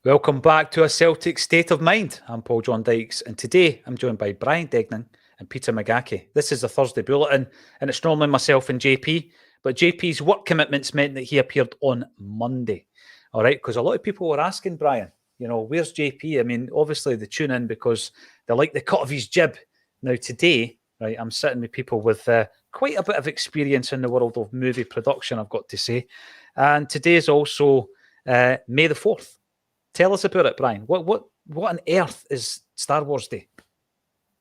Welcome back to a Celtic State of Mind. I'm Paul John Dykes, and today I'm joined by Brian Degnan and Peter McGackie. This is the Thursday Bulletin, and it's normally myself and JP, but JP's work commitments meant that he appeared on Monday. All right, because a lot of people were asking Brian, where's JP? I mean, obviously they tune in because they like the cut of his jib. Now today, right, I'm sitting with people with quite a bit of experience in the world of movie production, I've got to say. And today is also May the 4th. Tell us about it, Brian. What on earth is Star Wars Day?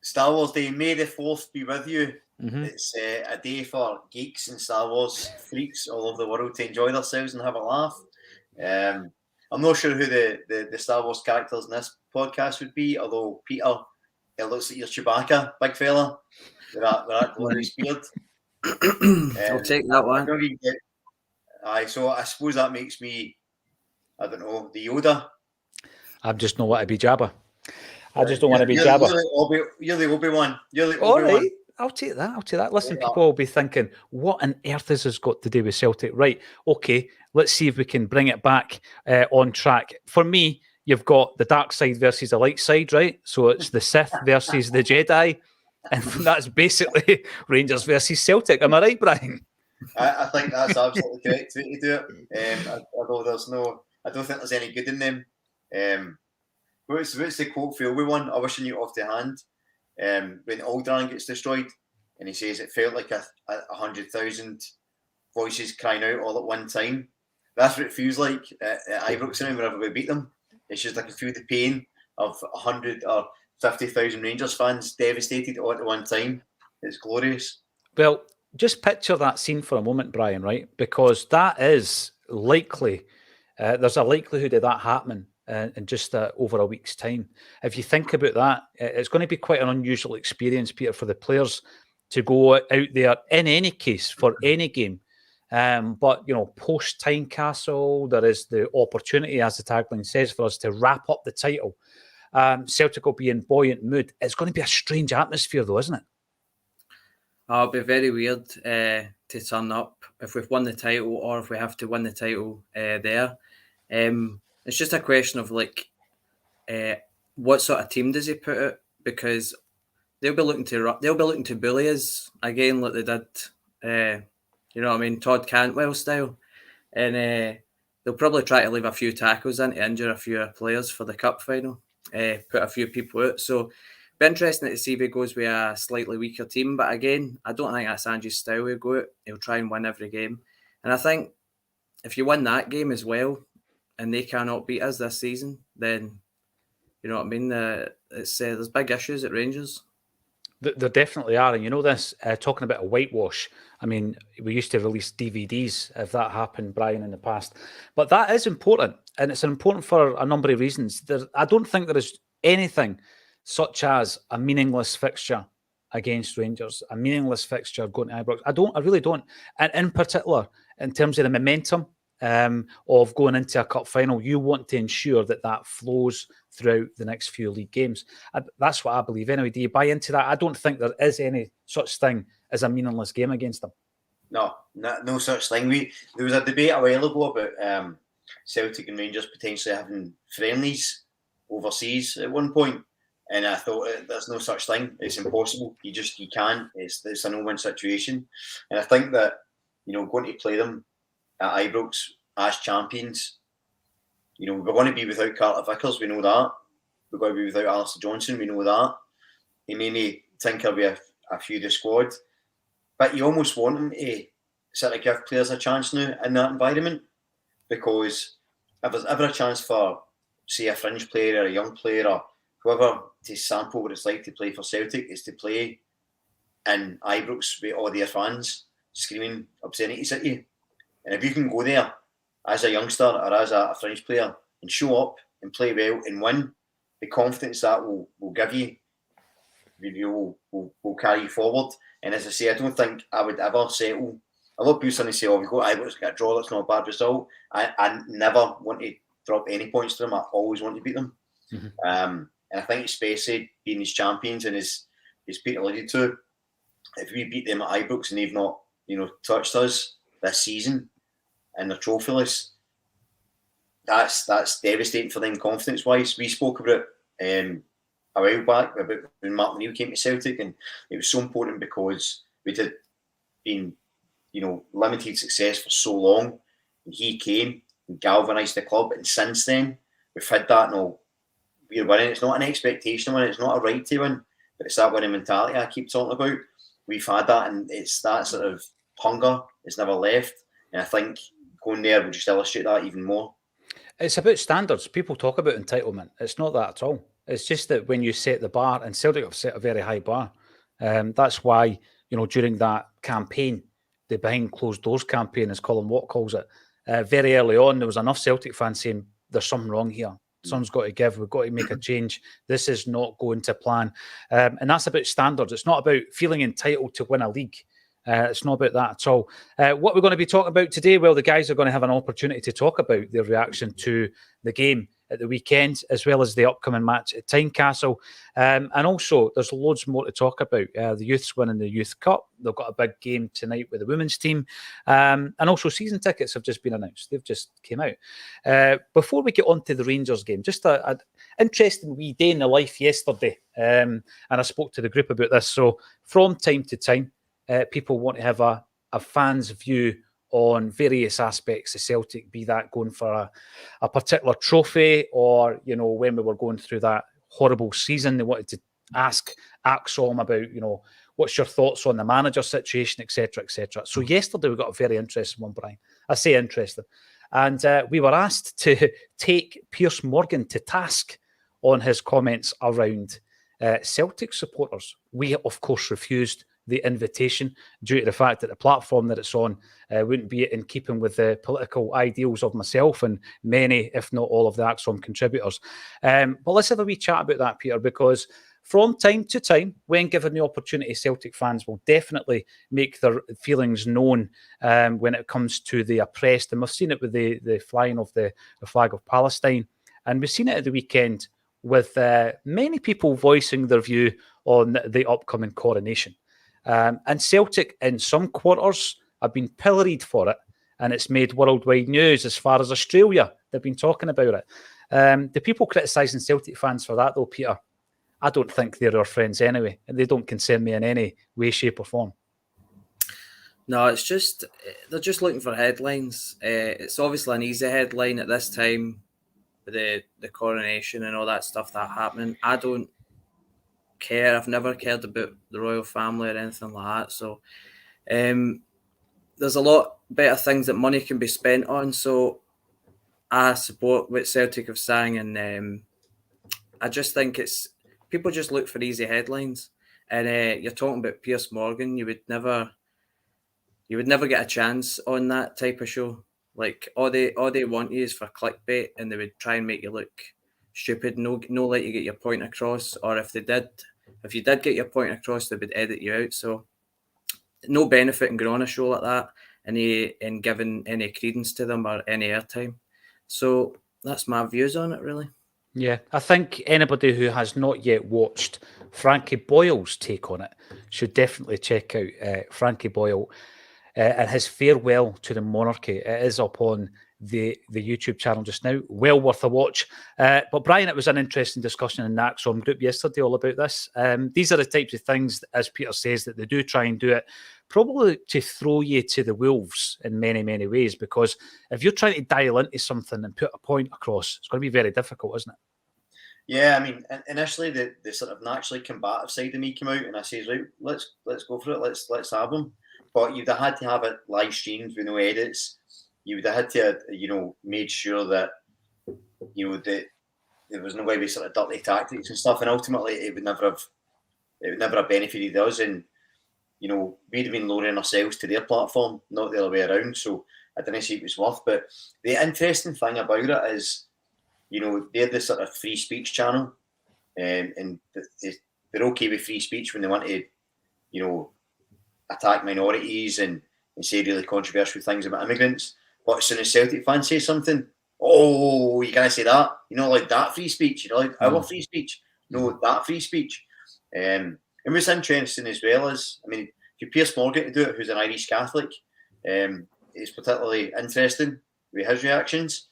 Star Wars Day, May the 4th be with you. Mm-hmm. It's a day for geeks and Star Wars freaks all over the world to enjoy themselves and have a laugh. I'm not sure who the Star Wars characters in this podcast would be, although Peter, it looks like you're Chewbacca, big fella, with that glorious beard. I'll take that one. So I suppose that makes me, I don't know, the Yoda. I just don't want to be Jabba. I just don't want to be Jabba. You're the Obi-Wan. All right, I'll take that. Listen, people will be thinking, what on earth has this got to do with Celtic? Right, okay, let's see if we can bring it back on track. For me, you've got the dark side versus the light side, right? So it's the Sith versus the Jedi, and that's basically Rangers versus Celtic. Am I right, Brian? I think that's absolutely correct way to do it. Although I don't think there's any good in them. What's the quote for Obi-Wan? I wish I knew it off the hand. When Alderaan gets destroyed, and he says it felt like 100,000 voices crying out all at one time. That's what it feels like at Ibrox whenever we beat them. It's just like I feel the pain of 100 or 50,000 Rangers fans devastated all at one time. It's glorious. Well, just picture that scene for a moment, Brian, right? Because that is likely, there's a likelihood of that happening in just over a week's time. If you think about that, it's going to be quite an unusual experience, Peter, for the players to go out there in any case for any game. But, post Tynecastle, there is the opportunity, as the tagline says, for us to wrap up the title. Celtic will be in buoyant mood. It's going to be a strange atmosphere, though, isn't it? Oh, it'll be very weird to turn up if we've won the title or if we have to win the title there. It's just a question of what sort of team does he put out, because they'll be looking to bully us again like they did. Todd Cantwell style, and they'll probably try to leave a few tackles in to injure a few players for the cup final. Put a few people out. So. Be interesting to see if he goes with a slightly weaker team, but again, I don't think that's Ange's style. He'll go out, he'll try and win every game, and I think if you win that game as well, and they cannot beat us this season, then you know what I mean. There's big issues at Rangers. There definitely are, and this talking about a whitewash. I mean, we used to release DVDs if that happened, Brian, in the past, but that is important, and it's important for a number of reasons. I don't think there is anything such as a meaningless fixture against Rangers, a meaningless fixture going to Ibrox. I really don't. And in particular, in terms of the momentum of going into a cup final, you want to ensure that flows throughout the next few league games. That's what I believe. Anyway, do you buy into that? I don't think there is any such thing as a meaningless game against them. No such thing. There was a debate a while ago about Celtic and Rangers potentially having friendlies overseas at one point. And I thought there's no such thing. It's impossible. You can't. It's a no-win situation. And I think that, going to play them at Ibrox as champions, we're going to be without Carter Vickers. We know that. We're going to be without Alistair Johnson. We know that. He may tinker with a few of the squad. But you almost want him to sort of give players a chance now in that environment. Because if there's ever a chance for, say, a fringe player or a young player or whoever to sample what it's like to play for Celtic, is to play in Ibrox with all their fans screaming obscenities at you. And if you can go there as a youngster or as a fringe player and show up and play well and win, the confidence that will give you will carry you forward. And as I say, I don't think I would ever settle. A lot of people suddenly say, we've got Ibrox, got a draw, that's not a bad result. I never want to drop any points to them. I always want to beat them. Mm-hmm. And I think especially being these champions, and as Peter alluded to, if we beat them at Ibrox and they've not, touched us this season and they're trophyless, that's devastating for them confidence-wise. We spoke about it a while back about when Mark O'Neill came to Celtic, and it was so important because we had been, limited success for so long, and he came and galvanised the club, and since then we've had that. No, we're winning. It's not an expectation win. It's not a right to win, but it's that winning mentality I keep talking about. We've had that, and it's that sort of hunger. It's never left, and I think going there will just illustrate that even more. It's about standards. People talk about entitlement. It's not that at all. It's just that when you set the bar, and Celtic have set a very high bar. That's why, during that campaign, the behind closed doors campaign, as Colin Watt calls it, very early on, there was enough Celtic fans saying there's something wrong here. Something's got to give. We've got to make a change. This is not going to plan. And that's about standards. It's not about feeling entitled to win a league. It's not about that at all. What we're going to be talking about today, well, the guys are going to have an opportunity to talk about their reaction to the game at the weekend, as well as the upcoming match at Tynecastle. And also, there's loads more to talk about. The youths winning the Youth Cup. They've got a big game tonight with the women's team. And also, season tickets have just been announced. They've just came out. Before we get on to the Rangers game, just an interesting wee day in the life yesterday. And I spoke to the group about this. So from time to time, people want to have a fan's view on various aspects of Celtic, be that going for a particular trophy, or, when we were going through that horrible season, they wanted to ask Acsom about, what's your thoughts on the manager situation, etc., etc. So yesterday we got a very interesting one, Brian. I say interesting. And we were asked to take Piers Morgan to task on his comments around Celtic supporters. We, of course, refused the invitation due to the fact that the platform that it's on wouldn't be in keeping with the political ideals of myself and many, if not all, of the Acsom contributors. But let's have a wee chat about that, Peter, because from time to time, when given the opportunity, Celtic fans will definitely make their feelings known when it comes to the oppressed. And we've seen it with the flying of the flag of Palestine. And we've seen it at the weekend with many people voicing their view on the upcoming coronation. And Celtic, in some quarters, have been pilloried for it, and it's made worldwide news as far as Australia. They've been talking about it. The people criticising Celtic fans for that, though, Peter, I don't think they're our friends anyway, and they don't concern me in any way, shape or form. No, it's just, they're just looking for headlines. It's obviously an easy headline at this time, with the coronation and all that stuff that happening. I don't care. I've never cared about the royal family or anything like that. So there's a lot better things that money can be spent on. So I support what Celtic have sang, and I just think it's people just look for easy headlines. And you're talking about Piers Morgan. You would never get a chance on that type of show. Like all they want you is for clickbait, and they would try and make you look stupid, no let you get your point across, or if you did get your point across, they would edit you out. So no benefit in going on a show like that and in giving any credence to them or any airtime. So that's my views on it, really. Yeah, I think anybody who has not yet watched Frankie Boyle's take on it should definitely check out Frankie Boyle and his farewell to the monarchy. It is up on the YouTube channel just now. Well worth a watch. But Brian, it was an interesting discussion in the Acsom group yesterday all about this. These are the types of things, as Peter says, that they do try and do it probably to throw you to the wolves in many, many ways, because if you're trying to dial into something and put a point across, it's going to be very difficult, isn't it? Yeah, I mean, initially the sort of naturally combative side of me came out, and I says, right, let's go for it, let's have them. But you'd have had to have it live streamed with no edits. You would have had to, made sure that, that there was no way with sort of dirty tactics and stuff. And ultimately, it would never have benefited us. And we'd have been lowering ourselves to their platform, not the other way around. So I didn't see it was worth. But the interesting thing about it is, they're the sort of free speech channel, and they're okay with free speech when they want to, attack minorities and say really controversial things about immigrants. But as soon as Celtic fans say something, oh, you can't say that. Like that free speech. Like our free speech. No, that free speech. And what's interesting as well is, I mean, for Piers Morgan to do it, who's an Irish Catholic, it's particularly interesting with his reactions.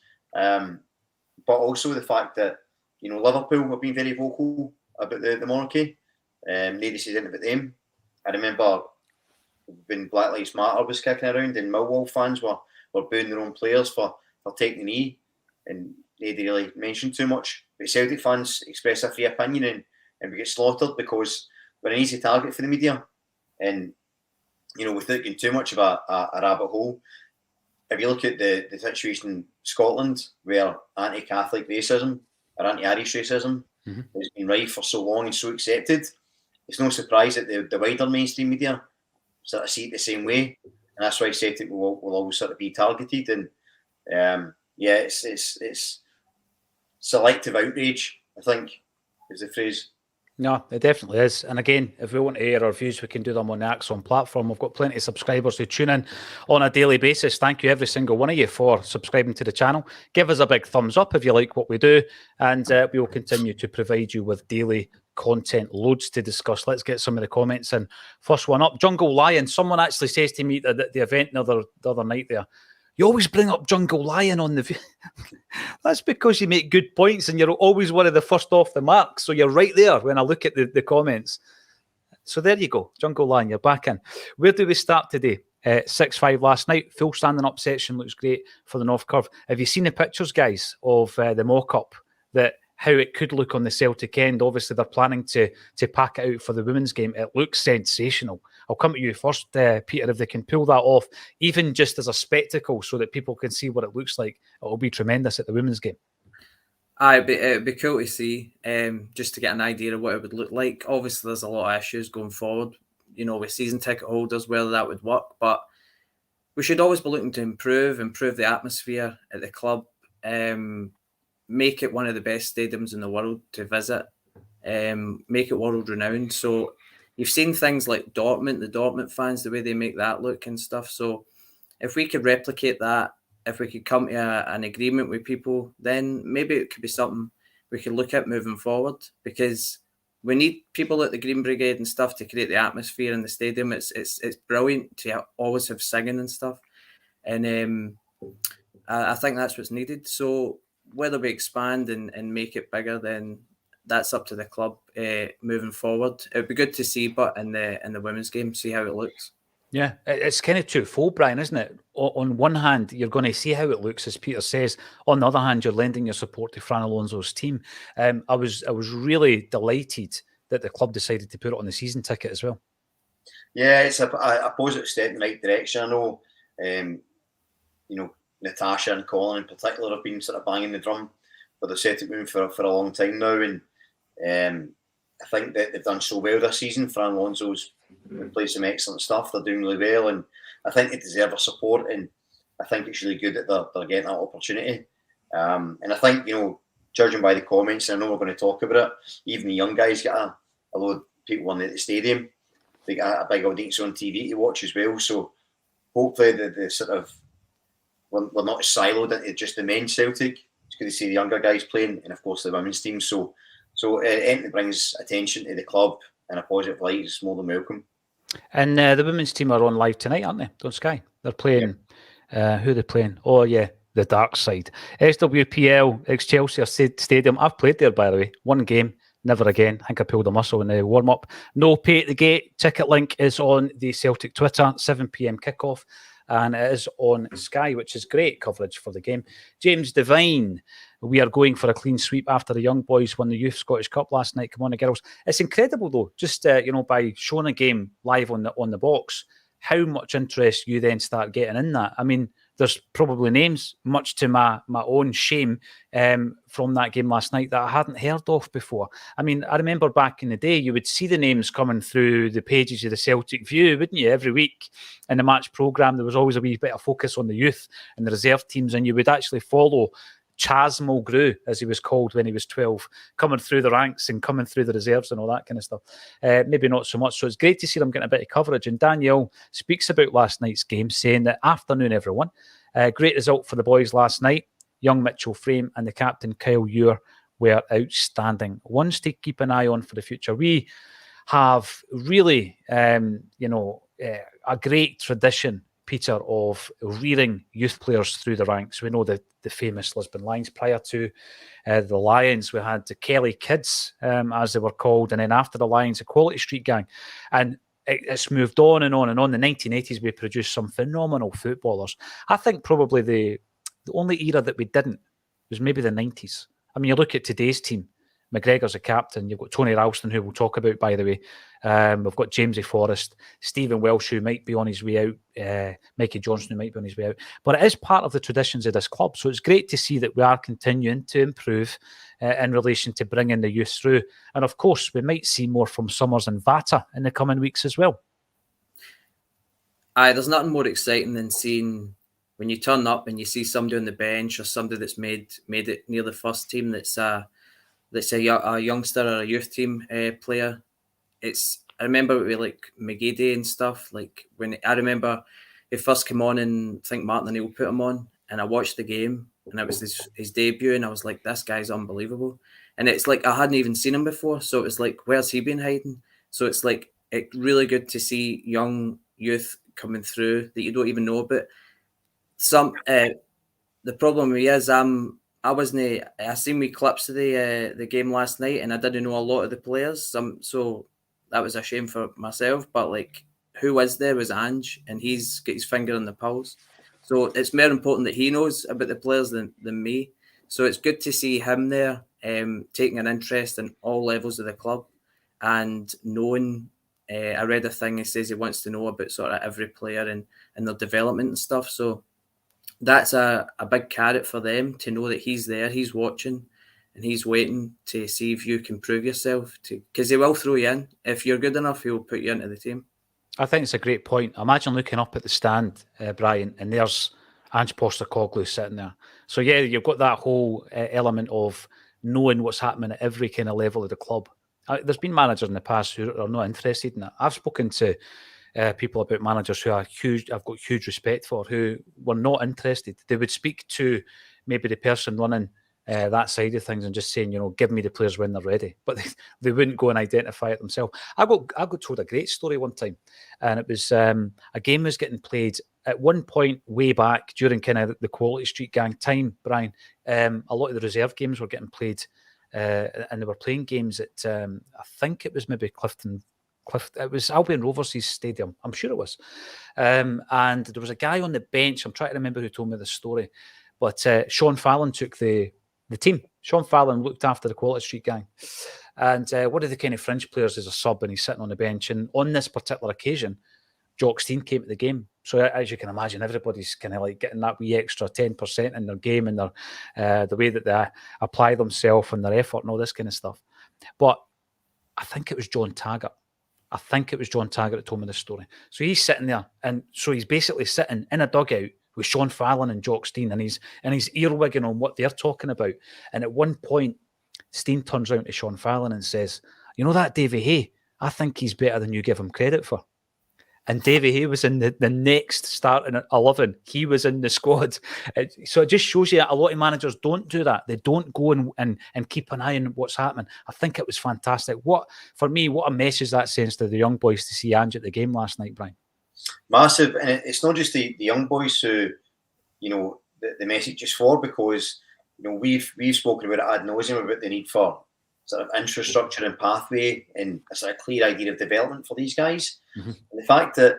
but also the fact that, you know, Liverpool have been very vocal about the monarchy. Nobody says anything about them. I remember when Black Lives Matter was kicking around and Millwall fans were booing their own players for taking the knee, and they didn't really mention too much. But Celtic fans express a free opinion and we get slaughtered because we're an easy target for the media. And, you know, without getting too much of a rabbit hole, if you look at the situation in Scotland where anti-Catholic racism or anti-Irish racism has been rife for so long and so accepted, it's no surprise that the wider mainstream media sort of see it the same way, and that's why Celtic will always sort of be targeted. And it's selective outrage, I think, is the phrase. No, it definitely is. And again, if we want to air our views, we can do them on the Acsom platform. We've got plenty of subscribers who tune in on a daily basis. Thank you, every single one of you, for subscribing to the channel. Give us a big thumbs up if you like what we do, and we will continue to provide you with daily content, loads to discuss. Let's get some of the comments in. First one up, Jungle Lion. Someone actually says to me at the event the other night there, you always bring up Jungle Lion on the... That's because you make good points and you're always one of the first off the mark. So you're right there when I look at the comments. So there you go. Jungle Lion, you're back in. Where do we start today? 6-5 last night. Full standing up section looks great for the North Curve. Have you seen the pictures, guys, of the mock-up? How it could look on the Celtic end? Obviously, they're planning to pack it out for the women's game. It looks sensational. I'll come to you first, Peter, if they can pull that off, even just as a spectacle so that people can see what it looks like. It will be tremendous at the women's game. It'd be cool to see, just to get an idea of what it would look like. Obviously, there's a lot of issues going forward, you know, with season ticket holders, whether that would work. But we should always be looking to improve the atmosphere at the club, make it one of the best stadiums in the world to visit, make it world renowned. So you've seen things like Dortmund, the Dortmund fans, the way they make that look and stuff. So if we could replicate that, if we could come to an agreement with people, then maybe it could be something we could look at moving forward, because we need people at the Green Brigade and stuff to create the atmosphere in the stadium. It's brilliant to always have singing and stuff. And I think that's what's needed. So whether we expand and make it bigger, then that's up to the club moving forward. It would be good to see, but in the women's game, see how it looks. Yeah, it's kind of twofold, Brian, isn't it? On one hand, you're going to see how it looks, as Peter says. On the other hand, you're lending your support to Fran Alonso's team. I was really delighted that the club decided to put it on the season ticket as well. Yeah, it's a positive step in the right direction. I know, you know, Natasha and Colin in particular have been sort of banging the drum for the Celtic women for a long time now, and I think that they've done so well this season. Fran Alonso's played some excellent stuff. They're doing really well, and I think they deserve our support, and I think it's really good that they're getting that opportunity. And I think, you know, judging by the comments, and I know we're going to talk about it, even the young guys get a load of people in the stadium. They get a big audience on TV to watch as well. So hopefully the sort of, we're not siloed into just the men's Celtic. It's good to see the younger guys playing, and of course the women's team. So anything that brings attention to the club in a positive light is more than welcome. And the women's team are on live tonight, aren't they? On Sky. They're playing. Yeah. Who are they playing? Oh yeah, the dark side. SWPL ex-Chelsea Stadium. I've played there, by the way. One game, never again. I think I pulled a muscle in the warm-up. No pay at the gate. Ticket link is on the Celtic Twitter. 7 p.m. kickoff. And it is on Sky, which is great coverage for the game. James Devine, we are going for a clean sweep after the young boys won the Youth Scottish Cup last night. Come on, the girls. It's incredible, though, just you know, by showing a game live on the box, how much interest you then start getting in that. I mean, there's probably names, much to my own shame, from that game last night that I hadn't heard of before. I mean, I remember back in the day, you would see the names coming through the pages of the Celtic View, wouldn't you? Every week in the match programme, there was always a wee bit of focus on the youth and the reserve teams, and you would actually follow Chaz Mulgrew, as he was called when he was 12, coming through the ranks and coming through the reserves and all that kind of stuff. Maybe not so much. So it's great to see them getting a bit of coverage. And Danielle speaks about last night's game, saying that, afternoon, everyone. Great result for the boys last night. Young Mitchell Frame and the captain, Kyle Ure, were outstanding. Ones to keep an eye on for the future. We have really, a great tradition Peter, of rearing youth players through the ranks. We know the famous Lisbon Lions. Prior to the Lions, we had the Kelly Kids, as they were called, and then after the Lions, the Quality Street Gang. And it's moved on and on and on. In the 1980s, we produced some phenomenal footballers. I think probably the only era that we didn't was maybe the 90s. I mean, you look at today's team. McGregor's a captain. You've got Tony Ralston, who we'll talk about, by the way. We've got Jamesy Forrest, Stephen Welsh, who might be on his way out, Mikey Johnson, who might be on his way out. But it is part of the traditions of this club. So it's great to see that we are continuing to improve in relation to bringing the youth through. And of course, we might see more from Summers and Vata in the coming weeks as well. There's nothing more exciting than seeing when you turn up and you see somebody on the bench or somebody that's made it near the first team that's a youngster or a youth team player. I remember with like McGeady and stuff, like when I remember he first came on and I think Martin O'Neill put him on and I watched the game and it was his debut and I was like, this guy's unbelievable. And it's like I hadn't even seen him before, so it was like, where's he been hiding? So it's like it's really good to see young youth coming through that you don't even know about. The problem with me is I seen me clips of the game last night and I didn't know a lot of the players. So that was a shame for myself. But like, who was there was Ange, and he's got his finger on the pulse. So it's more important that he knows about the players than me. So it's good to see him there, taking an interest in all levels of the club and knowing. I read a thing. He says he wants to know about sort of every player and their development and stuff. So that's a big carrot for them to know that he's there, he's watching, and he's waiting to see if you can prove yourself. Because he will throw you in. If you're good enough, he'll put you into the team. I think it's a great point. Imagine looking up at the stand, Brian, and there's Ange Postecoglou sitting there. So yeah, you've got that whole element of knowing what's happening at every kind of level of the club. There's been managers in the past who are not interested in that. I've spoken to people about managers who I've got huge respect for, who were not interested. They would speak to maybe the person running that side of things and just saying, give me the players when they're ready. But they wouldn't go and identify it themselves. I got told a great story one time, and it was a game was getting played at one point way back during kind of the Quality Street Gang time, Brian. A lot of the reserve games were getting played, and they were playing games at I think it was maybe it was Albion Rovers' stadium. I'm sure it was. And there was a guy on the bench. I'm trying to remember who told me this story. But Sean Fallon took the team. Sean Fallon looked after the Quality Street Gang. And one of the kind of fringe players is a sub and he's sitting on the bench. And on this particular occasion, Jock Stein came to the game. So as you can imagine, everybody's kind of like getting that wee extra 10% in their game and their the way that they apply themselves and their effort and all this kind of stuff. But I think it was John Taggart. That told me this story. So he's sitting there, and so he's basically sitting in a dugout with Sean Fallon and Jock Stein, and he's earwigging on what they're talking about. And at one point, Stein turns around to Sean Fallon and says, "You know that Davy Hay? I think he's better than you give him credit for." And Davy Hay was in the next starting 11. He was in the squad. So it just shows you that a lot of managers don't do that. They don't go and keep an eye on what's happening. I think it was fantastic. What a message that sends to the young boys to see Ange at the game last night, Brian. Massive. And it's not just the young boys who, the message is for, because, we've spoken about it ad nauseum about the need for sort of infrastructure and pathway and a sort of clear idea of development for these guys. Mm-hmm. And the fact that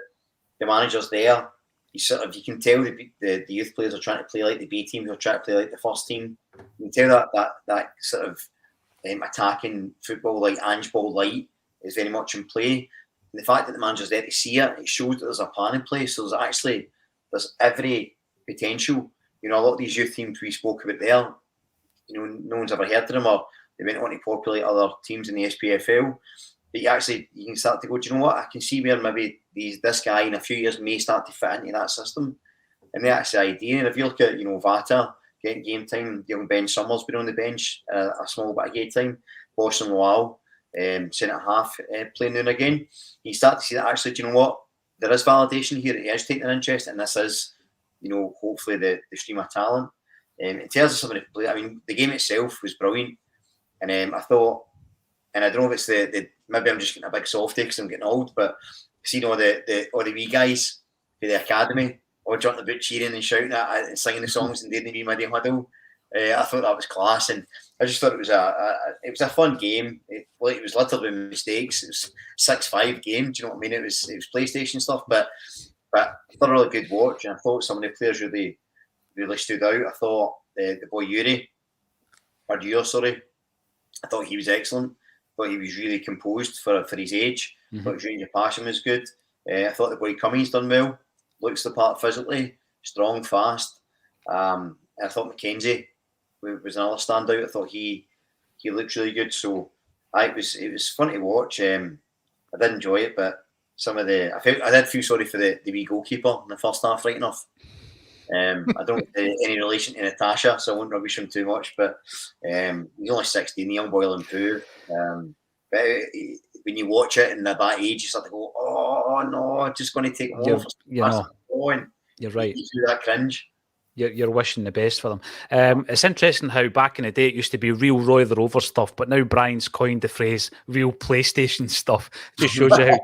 the manager's there, you can tell the youth players are trying to play like the B team, who are trying to play like the first team. You can tell that sort of attacking football, like Ange ball light, is very much in play. And the fact that the manager's there to see it, it shows that there's a plan in place. So there's every potential. A lot of these youth teams we spoke about there, no one's ever heard of them, or they went on to populate other teams in the SPFL. But you can start to go, do you know what? I can see where maybe this guy in a few years may start to fit into that system. And that's the idea. And if you look at, Vata getting game time, young Ben Summers been on the bench, a small bit of game time, Boston Lowell, centre half playing now and again, you start to see that actually, do you know what? There is validation here. He is taking an interest, and this is, hopefully the stream of talent. In terms of somebody to play, I mean, the game itself was brilliant. And I thought, and I don't know if it's the maybe I'm just getting a big softie because I'm getting old, but seeing all the wee guys for the academy, all jumping about cheering and shouting at and singing the songs and doing the wee muddy huddle. I thought that was class, and I just thought it was a fun game. It was little with mistakes. It was 6-5 game. Do you know what I mean? It was PlayStation stuff, but thoroughly good watch. And I thought some of the players really stood out. I thought the boy Yuri, I thought he was excellent. I thought he was really composed for his age. I thought his range of passing was good. I thought the boy Cummings done well. Looks the part physically, strong, fast. I thought McKenzie was another standout. I thought he looked really good. So it was fun to watch. I did enjoy it, but I did feel sorry for the wee goalkeeper in the first half, right enough. I don't have any relation to Natasha, so I won't rubbish him too much. But he's only 16, the young boy in poo. But when you watch it and at that age, you start to go, "Oh no, just going to take him off." You're right. You do that cringe. You're wishing the best for them. It's interesting how back in the day it used to be real Roy the Rover stuff, but now Brian's coined the phrase real PlayStation stuff. Just shows you how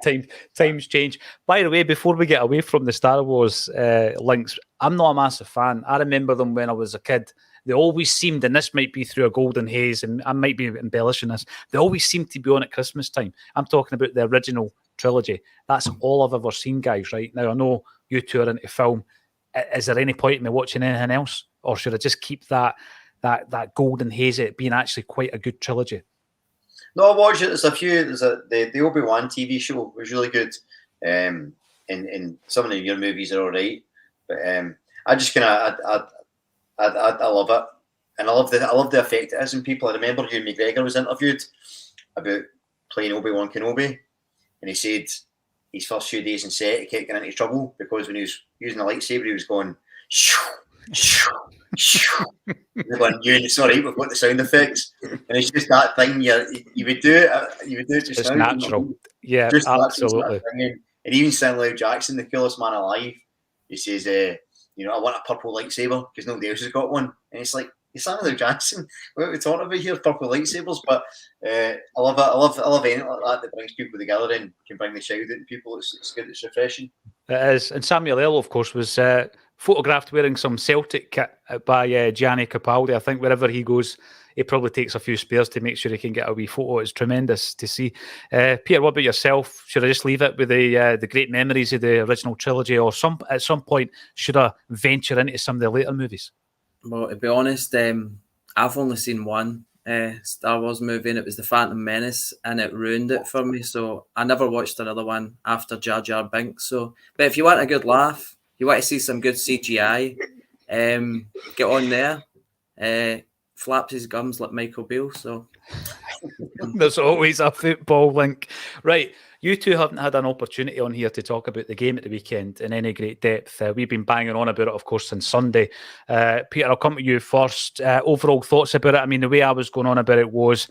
times change. By the way, before we get away from the Star Wars links, I'm not a massive fan. I remember them when I was a kid. They always seemed, and this might be through a golden haze, and I might be embellishing this, they always seemed to be on at Christmas time. I'm talking about the original trilogy. That's all I've ever seen, guys, right? Now, I know you two are into film. Is there any point in me watching anything else? Or should I just keep that golden haze it being actually quite a good trilogy? No, I watched it. The Obi-Wan TV show was really good. And some of the your movies are all right. But I just I love it. And I love the effect it has on people. I remember Ewan McGregor was interviewed about playing Obi-Wan Kenobi, and he said his first few days in set he kept getting into trouble because when he was using a lightsaber he was going shoo, shoo, shoo. They're going, Ewan, it's all right, we've got the sound effects. And it's just that thing you would do it just it's now. natural. Yeah, just absolutely. And even Samuel Jackson, the coolest man alive, he says, I want a purple lightsaber because nobody else has got one. And it's like, Samuel Jackson, what are we talking about here? Purple lightsabers. But I love it. I love anything like that brings people together and can bring the shout out to people. It's good. It's refreshing. It is. And Samuel L, of course, was photographed wearing some Celtic kit by Gianni Capaldi. I think wherever he goes, he probably takes a few spares to make sure he can get a wee photo. It's tremendous to see. Peter, what about yourself? Should I just leave it with the great memories of the original trilogy, or at some point should I venture into some of the later movies? Well, to be honest, I've only seen one Star Wars movie, and it was The Phantom Menace, and it ruined it for me. So I never watched another one after Jar Jar Binks. So, but if you want a good laugh, you want to see some good CGI, get on there. Flaps his gums like Michael Beale. So there's always a football link, right? You two haven't had an opportunity on here to talk about the game at the weekend in any great depth. We've been banging on about it, of course, since Sunday. Peter, I'll come to you first. Overall thoughts about it? I mean, the way I was going on about it was,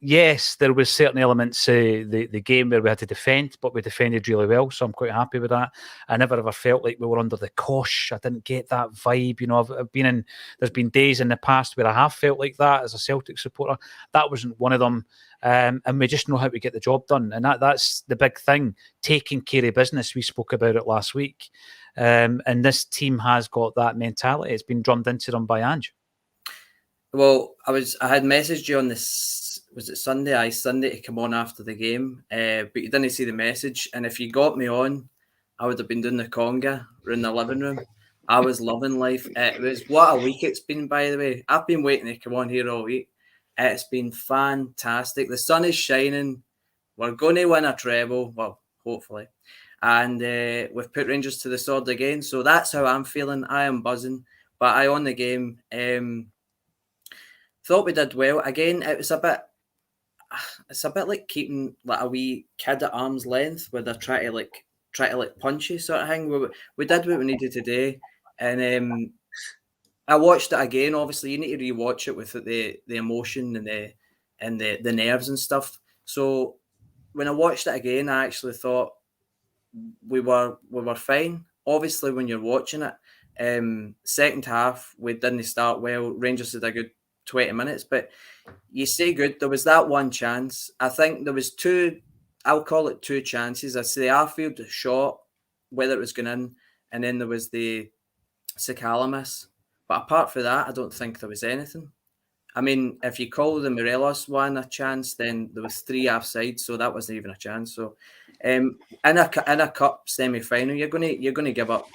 yes, there was certain elements the game where we had to defend, but we defended really well, so I'm quite happy with that. I never ever felt like we were under the cosh. I didn't get that vibe. I've been in. There's been days in the past where I have felt like that as a Celtic supporter. That wasn't one of them. And we just know how to get the job done, and that's the big thing. Taking care of business. We spoke about it last week, and this team has got that mentality. It's been drummed into them by Ange. Well, I had messaged you on this. Was it Sunday? Sunday to come on after the game, but you didn't see the message. And if you got me on, I would have been doing the conga in the living room. I was loving life. It was what a week it's been, by the way. I've been waiting to come on here all week. It's been fantastic. The sun is shining. We're going to win a treble. Well, hopefully. And we've put Rangers to the sword again. So that's how I'm feeling. I am buzzing. But I on the game. Thought we did well. Again, it's a bit like keeping like a wee kid at arm's length where they're trying to punch you sort of thing. We did what we needed to do. And I watched it again. Obviously, you need to rewatch it with the emotion and the nerves and stuff. So when I watched it again, I actually thought we were fine. Obviously, when you're watching it, second half we didn't start well. Rangers did a good 20 minutes, but you say good. There was that one chance. I think there was two. I'll call it two chances. I say the Arfield shot, whether it was going in. and then there was the Sakala miss. But apart from that, I don't think there was anything. I mean, if you call the Morelos one a chance, then there was 3 offside, so that wasn't even a chance. So, in a cup semi-final, you're gonna give up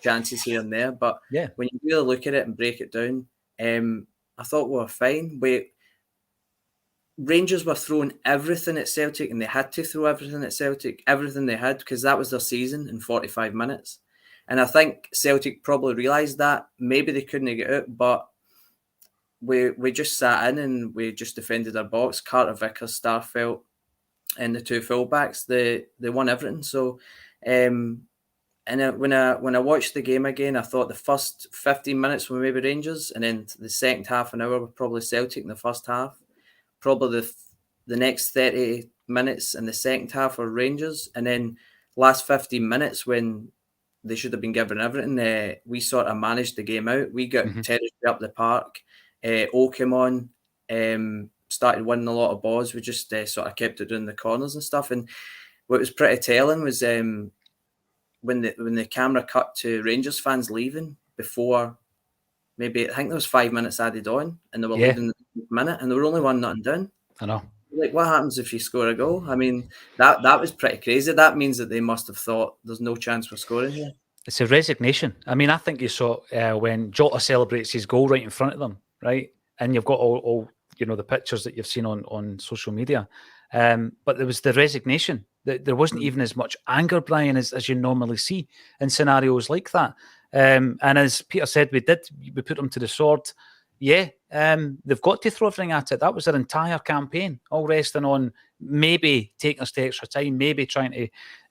chances here and there. But when you really look at it and break it down, I thought we were fine. Rangers were throwing everything at Celtic, and they had to throw everything at Celtic, everything they had, because that was their season in 45 minutes. And I think Celtic probably realised that. Maybe they couldn't get out, but we just sat in and we just defended our box. Carter, Vickers, Starfelt, and the 2 fullbacks, they won everything. So, and when I watched the game again, I thought the first 15 minutes were maybe Rangers, and then the second half an hour were probably Celtic in the first half. Probably the next 30 minutes in the second half were Rangers, and then last 15 minutes when they should have been given everything, we sort of managed the game out. We got territory up the park. O came on, started winning a lot of balls. We just sort of kept it down the corners and stuff. And what was pretty telling was when the camera cut to Rangers fans leaving before, maybe I think there was 5 minutes added on, and they were leaving the minute, and they were only 1-0 down. I know. Like, what happens if you score a goal? I mean, that was pretty crazy. That means that they must have thought there's no chance we're scoring here. It's a resignation. I mean, I think you saw when Jota celebrates his goal right in front of them, right? And you've got all the pictures that you've seen on social media. But there was the resignation. There wasn't even as much anger, Brian, as you normally see in scenarios like that. And as Peter said, we put them to the sword. Yeah, they've got to throw everything at it. That was their entire campaign, all resting on maybe taking us to extra time, maybe trying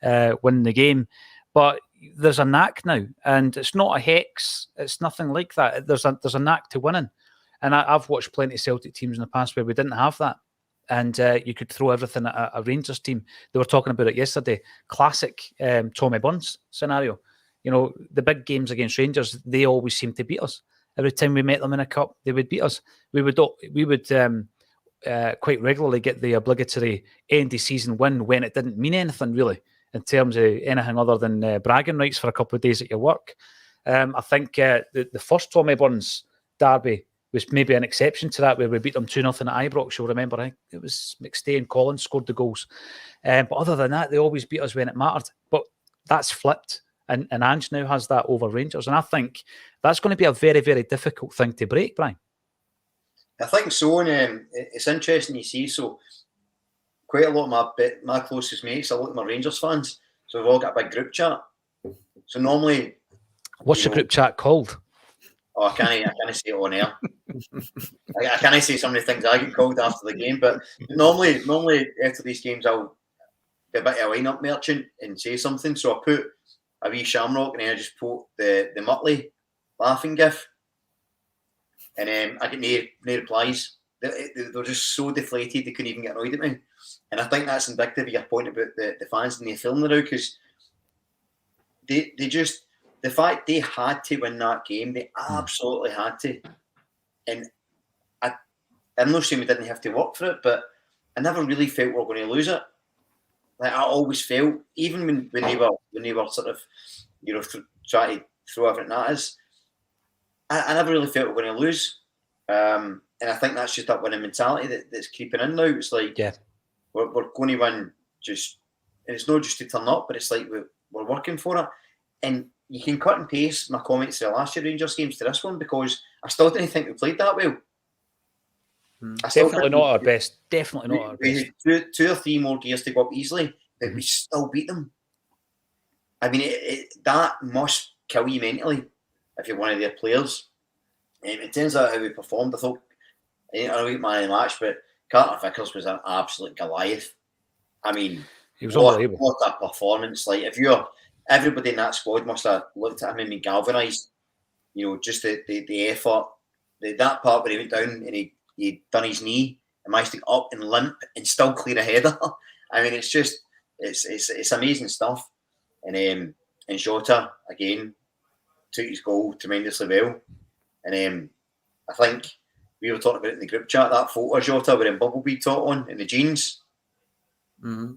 to win the game. But there's a knack now, and it's not a hex. It's nothing like that. There's a knack to winning. And I've watched plenty of Celtic teams in the past where we didn't have that. And you could throw everything at a Rangers team. They were talking about it yesterday. Classic Tommy Burns scenario. You know, the big games against Rangers, they always seem to beat us. Every time we met them in a cup, they would beat us. We would quite regularly get the obligatory end of season win when it didn't mean anything really in terms of anything other than bragging rights for a couple of days at your work. I think the first Tommy Burns derby was maybe an exception to that, where we beat them 2-0 at Ibrox. You'll remember, I think it was McStay and Collins scored the goals. But other than that, they always beat us when it mattered. But that's flipped. And Ange now has that over Rangers. And I think that's going to be a very, very difficult thing to break, Brian. I think so. And it's interesting you see. So quite a lot of my closest mates, a lot of my Rangers fans. So we've all got a big group chat. So normally... What's your group chat called? Oh, I can't say it on air. I can't say some of the things I get called after the game. But normally after these games, I'll be a bit of a line-up merchant and say something. So I put a wee shamrock and then I just put the Muttley laughing gif. And I get no replies. They're just so deflated they couldn't even get annoyed at me. And I think that's indicative of your point about the fans and the film now, because they just... The fact they had to win that game, they absolutely had to. And I'm not saying we didn't have to work for it, but I never really felt we were going to lose it. Like, I always felt, even when they were sort of, trying to throw everything at us, I never really felt we were going to lose. And I think that's just that winning mentality that's creeping in now. It's like, we're going to win just, and it's not just to turn up, but it's like we're working for it. And you can cut and paste my comments to the last year Rangers games to this one, because I still didn't think we played that well. Definitely not our best. Definitely not our best. We had two or three more gears to go up easily, but we still beat them. I mean, that must kill you mentally if you're one of their players. In terms of how we performed, I thought, I don't know man of the match, but Carter Vickers was an absolute Goliath. I mean, he was unbelievable. What a performance! Like, everybody in that squad must have looked at him and been galvanised. Just the effort, that part where he went down and he'd done his knee and managed to get up and limp and still clear a header. I mean, it's just it's amazing stuff. And Jota again took his goal tremendously well. And I think we were talking about it in the group chat, that photo of Jota wearing Bumblebee top on in the jeans. Mm-hmm.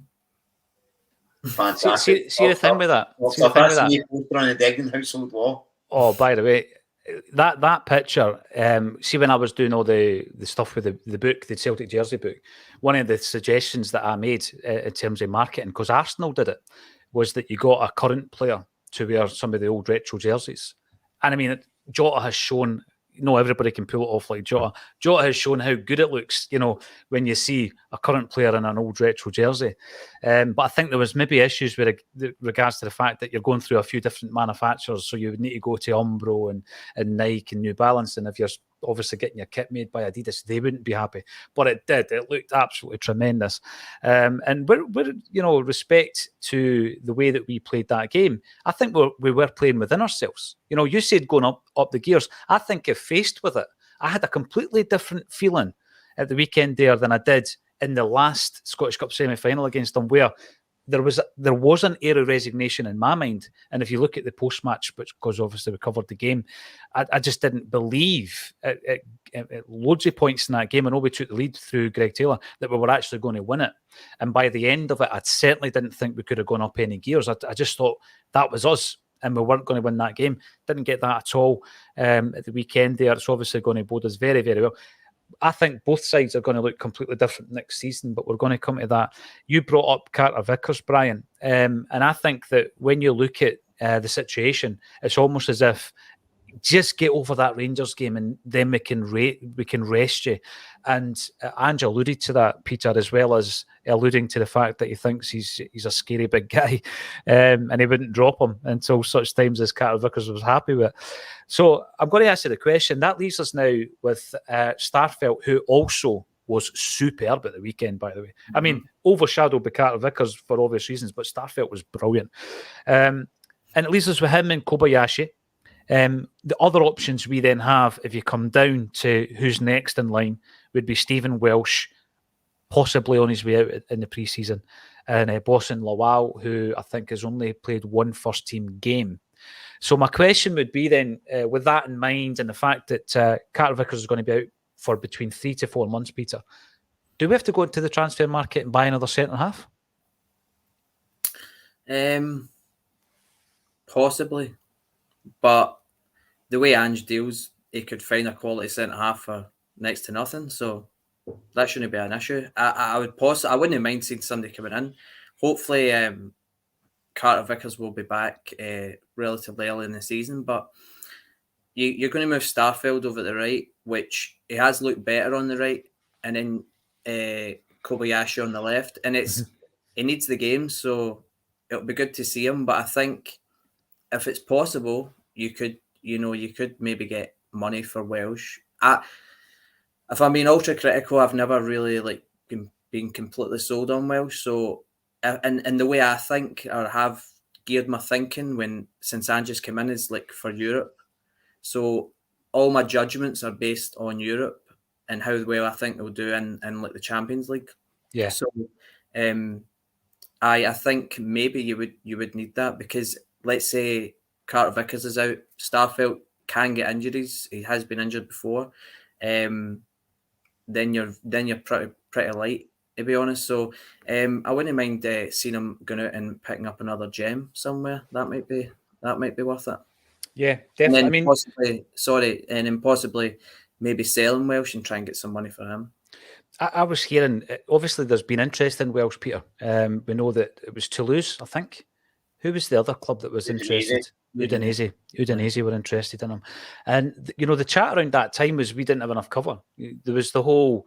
Fantastic. See the thing with that. See the So thing with that's that. me poster on the Degnan household wall. Oh, by the way, that picture. See, when I was doing all the stuff with the book, the Celtic jersey book, one of the suggestions that I made in terms of marketing, because Arsenal did it, was that you got a current player to wear some of the old retro jerseys. And I mean, Jota has shown. Everybody can pull it off like Jota. Jota has shown how good it looks, when you see a current player in an old retro jersey. But I think there was maybe issues with regards to the fact that you're going through a few different manufacturers. So you would need to go to Umbro and Nike and New Balance. And if you're obviously getting your kit made by Adidas, they wouldn't be happy. But it did. It looked absolutely tremendous. And we're respect to the way that we played that game, I think we were playing within ourselves. You said going up the gears. I think if faced with it, I had a completely different feeling at the weekend there than I did in the last Scottish Cup semi-final against them, where there was an air of resignation in my mind. And if you look at the post-match, because obviously we covered the game, I just didn't believe at loads of points in that game. I know we took the lead through Greg Taylor, that we were actually going to win it. And by the end of it, I certainly didn't think we could have gone up any gears. I just thought that was us, and we weren't going to win that game. Didn't get that at all at the weekend there. It's obviously going to bode us very, very well. I think both sides are going to look completely different next season, but we're going to come to that. You brought up Carter Vickers, Brian, and I think that when you look at the situation, it's almost as if just get over that Rangers game and then we can rest you. And Ange alluded to that, Peter, as well as alluding to the fact that he thinks he's a scary big guy, and he wouldn't drop him until such times as Carter Vickers was happy with. So I'm going to ask you the question. That leaves us now with Starfelt, who also was superb at the weekend, by the way. I mean, overshadowed by Carter Vickers for obvious reasons, but Starfelt was brilliant. And it leaves us with him and Kobayashi. The other options we then have, if you come down to who's next in line, would be Stephen Welsh, possibly on his way out in the pre-season, and Boston Lawal, who I think has only played one first-team game. So my question would be then, with that in mind and the fact that Carter Vickers is going to be out for between 3 to 4 months, Peter, do we have to go into the transfer market and buy another centre-half? Possibly. But the way Ange deals, he could find a quality centre-half for next to nothing. So that shouldn't be an issue. I wouldn't mind seeing somebody coming in. Hopefully, Carter Vickers will be back relatively early in the season. But you're going to move Starfelt over the right, which he has looked better on the right, and then Kobayashi on the left. And he needs the game, so it'll be good to see him. But I think if it's possible, you could maybe get money for Welsh. If I'm being ultra critical, I've never really been completely sold on Welsh. So, and the way I think or have geared my thinking since Ange's come in is for Europe. So all my judgments are based on Europe and how well I think they'll do in the Champions League. Yeah. So, I think maybe you would need that, because let's say Carter Vickers is out, Starfelt can get injuries. He has been injured before. Then you're pretty light, to be honest. So I wouldn't mind seeing him going out and picking up another gem somewhere. That might be worth it. Yeah, definitely. And then possibly maybe selling Welsh and try and get some money for him. I was hearing, obviously there's been interest in Welsh, Peter. We know that it was Toulouse, I think. Who was the other club that was interested? Udinese were interested in him. And, the chat around that time was we didn't have enough cover. There was the whole,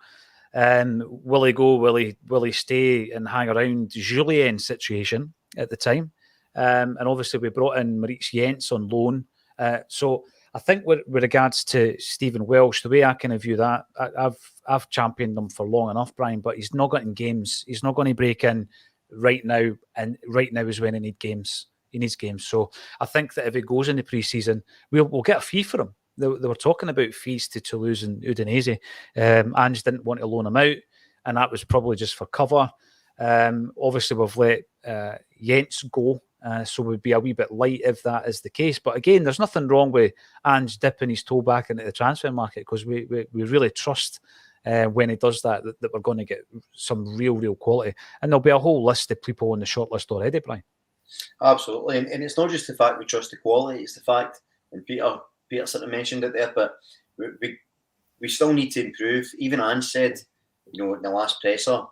will he go, will he stay and hang around Julien situation at the time. And obviously we brought in Maurice Jens on loan. So I think with regards to Stephen Welsh, the way I kind of view that, I've championed him for long enough, Brian, but he's not getting games. He's not going to break in right now, and right now is when he needs games. He needs games. So I think that if he goes in the pre-season, we'll get a fee for him. They were talking about fees to Toulouse and Udinese. Ange didn't want to loan him out, and that was probably just for cover. Obviously, we've let Jens go, so we'd be a wee bit light if that is the case. But again, there's nothing wrong with Ange dipping his toe back into the transfer market, because we really trust when he does that we're going to get some real quality. And there'll be a whole list of people on the short list already, Brian. Absolutely. And it's not just the fact we trust the quality, it's the fact, and Peter sort of mentioned it there, but we still need to improve. Even Ange said, you know, in the last presser,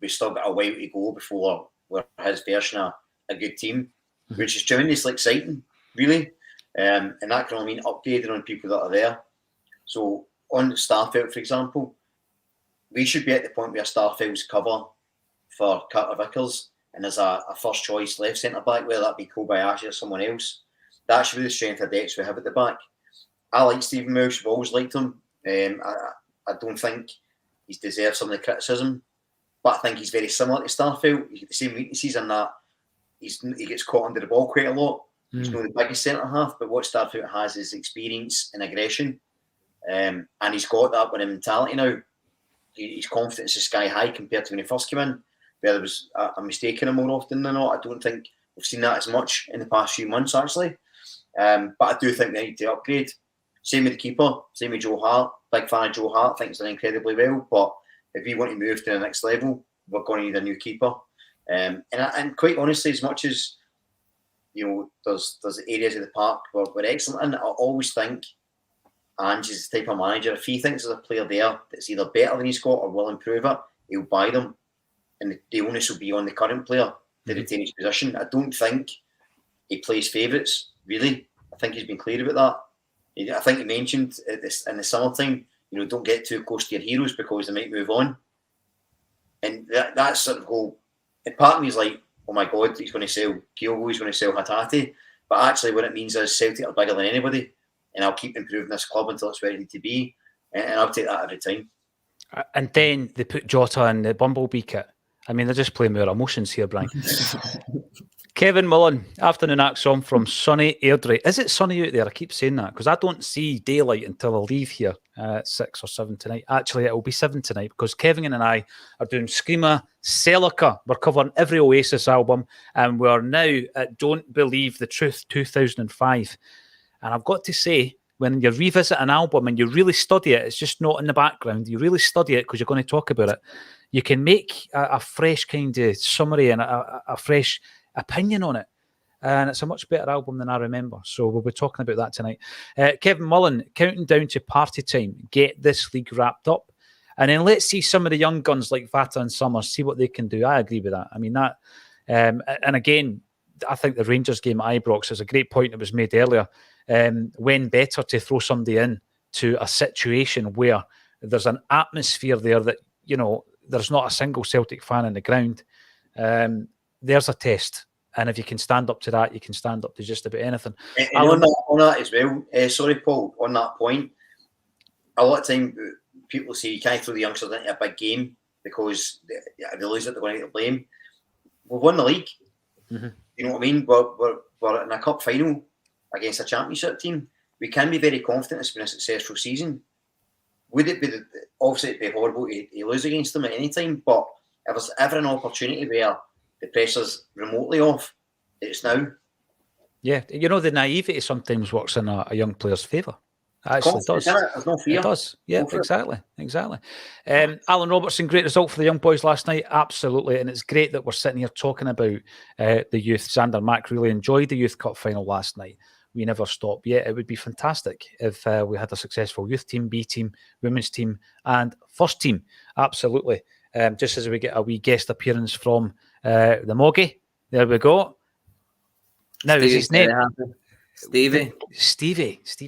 we still got a while to go before we're his version of a good team, which is tremendously exciting, really. And that can only mean upgrading on people that are there. So on Starfelt, for example, we should be at the point where Starfelt's cover for Carter Vickers and there's a first choice left centre back, whether that be Kobayashi or someone else. That should be the strength of depth we have at the back. I like Stephen Welsh. I've always liked him. I don't think he's deserved some of the criticism, but I think he's very similar to Starfelt. He's got the same weaknesses in that he gets caught under the ball quite a lot. He's not the biggest centre half, but what Starfelt has is experience and aggression, and he's got that with a mentality now. His confidence is sky high compared to when he first came in, where there was a mistake in him more often than not. I don't think we've seen that as much in the past few months, actually. But I do think they need to upgrade. Same with the keeper, same with Joe Hart. Big fan of Joe Hart, thinks he's done incredibly well. But if we want to move to the next level, we're going to need a new keeper. And quite honestly, as much as you know, there's areas of the park where we're excellent in, I always think Ange is the type of manager, if he thinks there's a player there that's either better than he's got or will improve it, he'll buy them. And the onus will be on the current player to retain his position. I don't think he plays favourites, really. I think he's been clear about that. I think he mentioned this in the summertime, you know, don't get too close to your heroes because they might move on. And that's sort of goal. And part of me is like, oh my God, he's going to sell Kyogo, he's going to sell Hatate. But actually what it means is Celtic are bigger than anybody. And I'll keep improving this club until it's where it needs to be. And I'll take that every time. And then they put Jota in the Bumblebee kit. I mean, they're just playing with our emotions here, Brian. Kevin Mullen, afternoon Acsom from sunny Airdrie. Is it sunny out there? I keep saying that because I don't see daylight until I leave here at 6 or 7 tonight. Actually, it will be 7 tonight because Kevin and I are doing Screamer Celica. We're covering every Oasis album and we're now at Don't Believe the Truth 2005. And I've got to say, when you revisit an album and you really study it, it's just not in the background. You really study it because you're going to talk about it. You can make a fresh kind of summary and a fresh opinion on it. And it's a much better album than I remember. So we'll be talking about that tonight. Kevin Mullen, counting down to party time. Get this league wrapped up. And then let's see some of the young guns like Vata and Summers, see what they can do. I agree with that. I mean, that... and again, I think the Rangers game at Ibrox is a great point that was made earlier. When better to throw somebody in to a situation where there's an atmosphere there that, you know, there's not a single Celtic fan in the ground. There's a test. And if you can stand up to that, you can stand up to just about anything. And on that as well, sorry, Paul, on that point, a lot of time people say you can't throw the youngsters into a big game because if they lose it, they're going to get the blame. We've won the league. Mm-hmm. You know what I mean? We're in a cup final against a championship team. We can be very confident it's been a successful season. Would it be, obviously it'd be horrible to lose against them at any time, but if there's ever an opportunity where the pressure's remotely off, it's now. Yeah, you know, the naivety sometimes works in a young player's favour. It actually does. There's no fear. It does. Yeah, exactly. Alan Robertson, great result for the young boys last night. Absolutely. And it's great that we're sitting here talking about the youth. Xander Mack really enjoyed the Youth Cup final last night. We never stop. Yeah, it would be fantastic if we had a successful youth team, B team, women's team, and first team. Absolutely. Just as we get a wee guest appearance from the Moggy. There we go. Now, is his name? Stevie.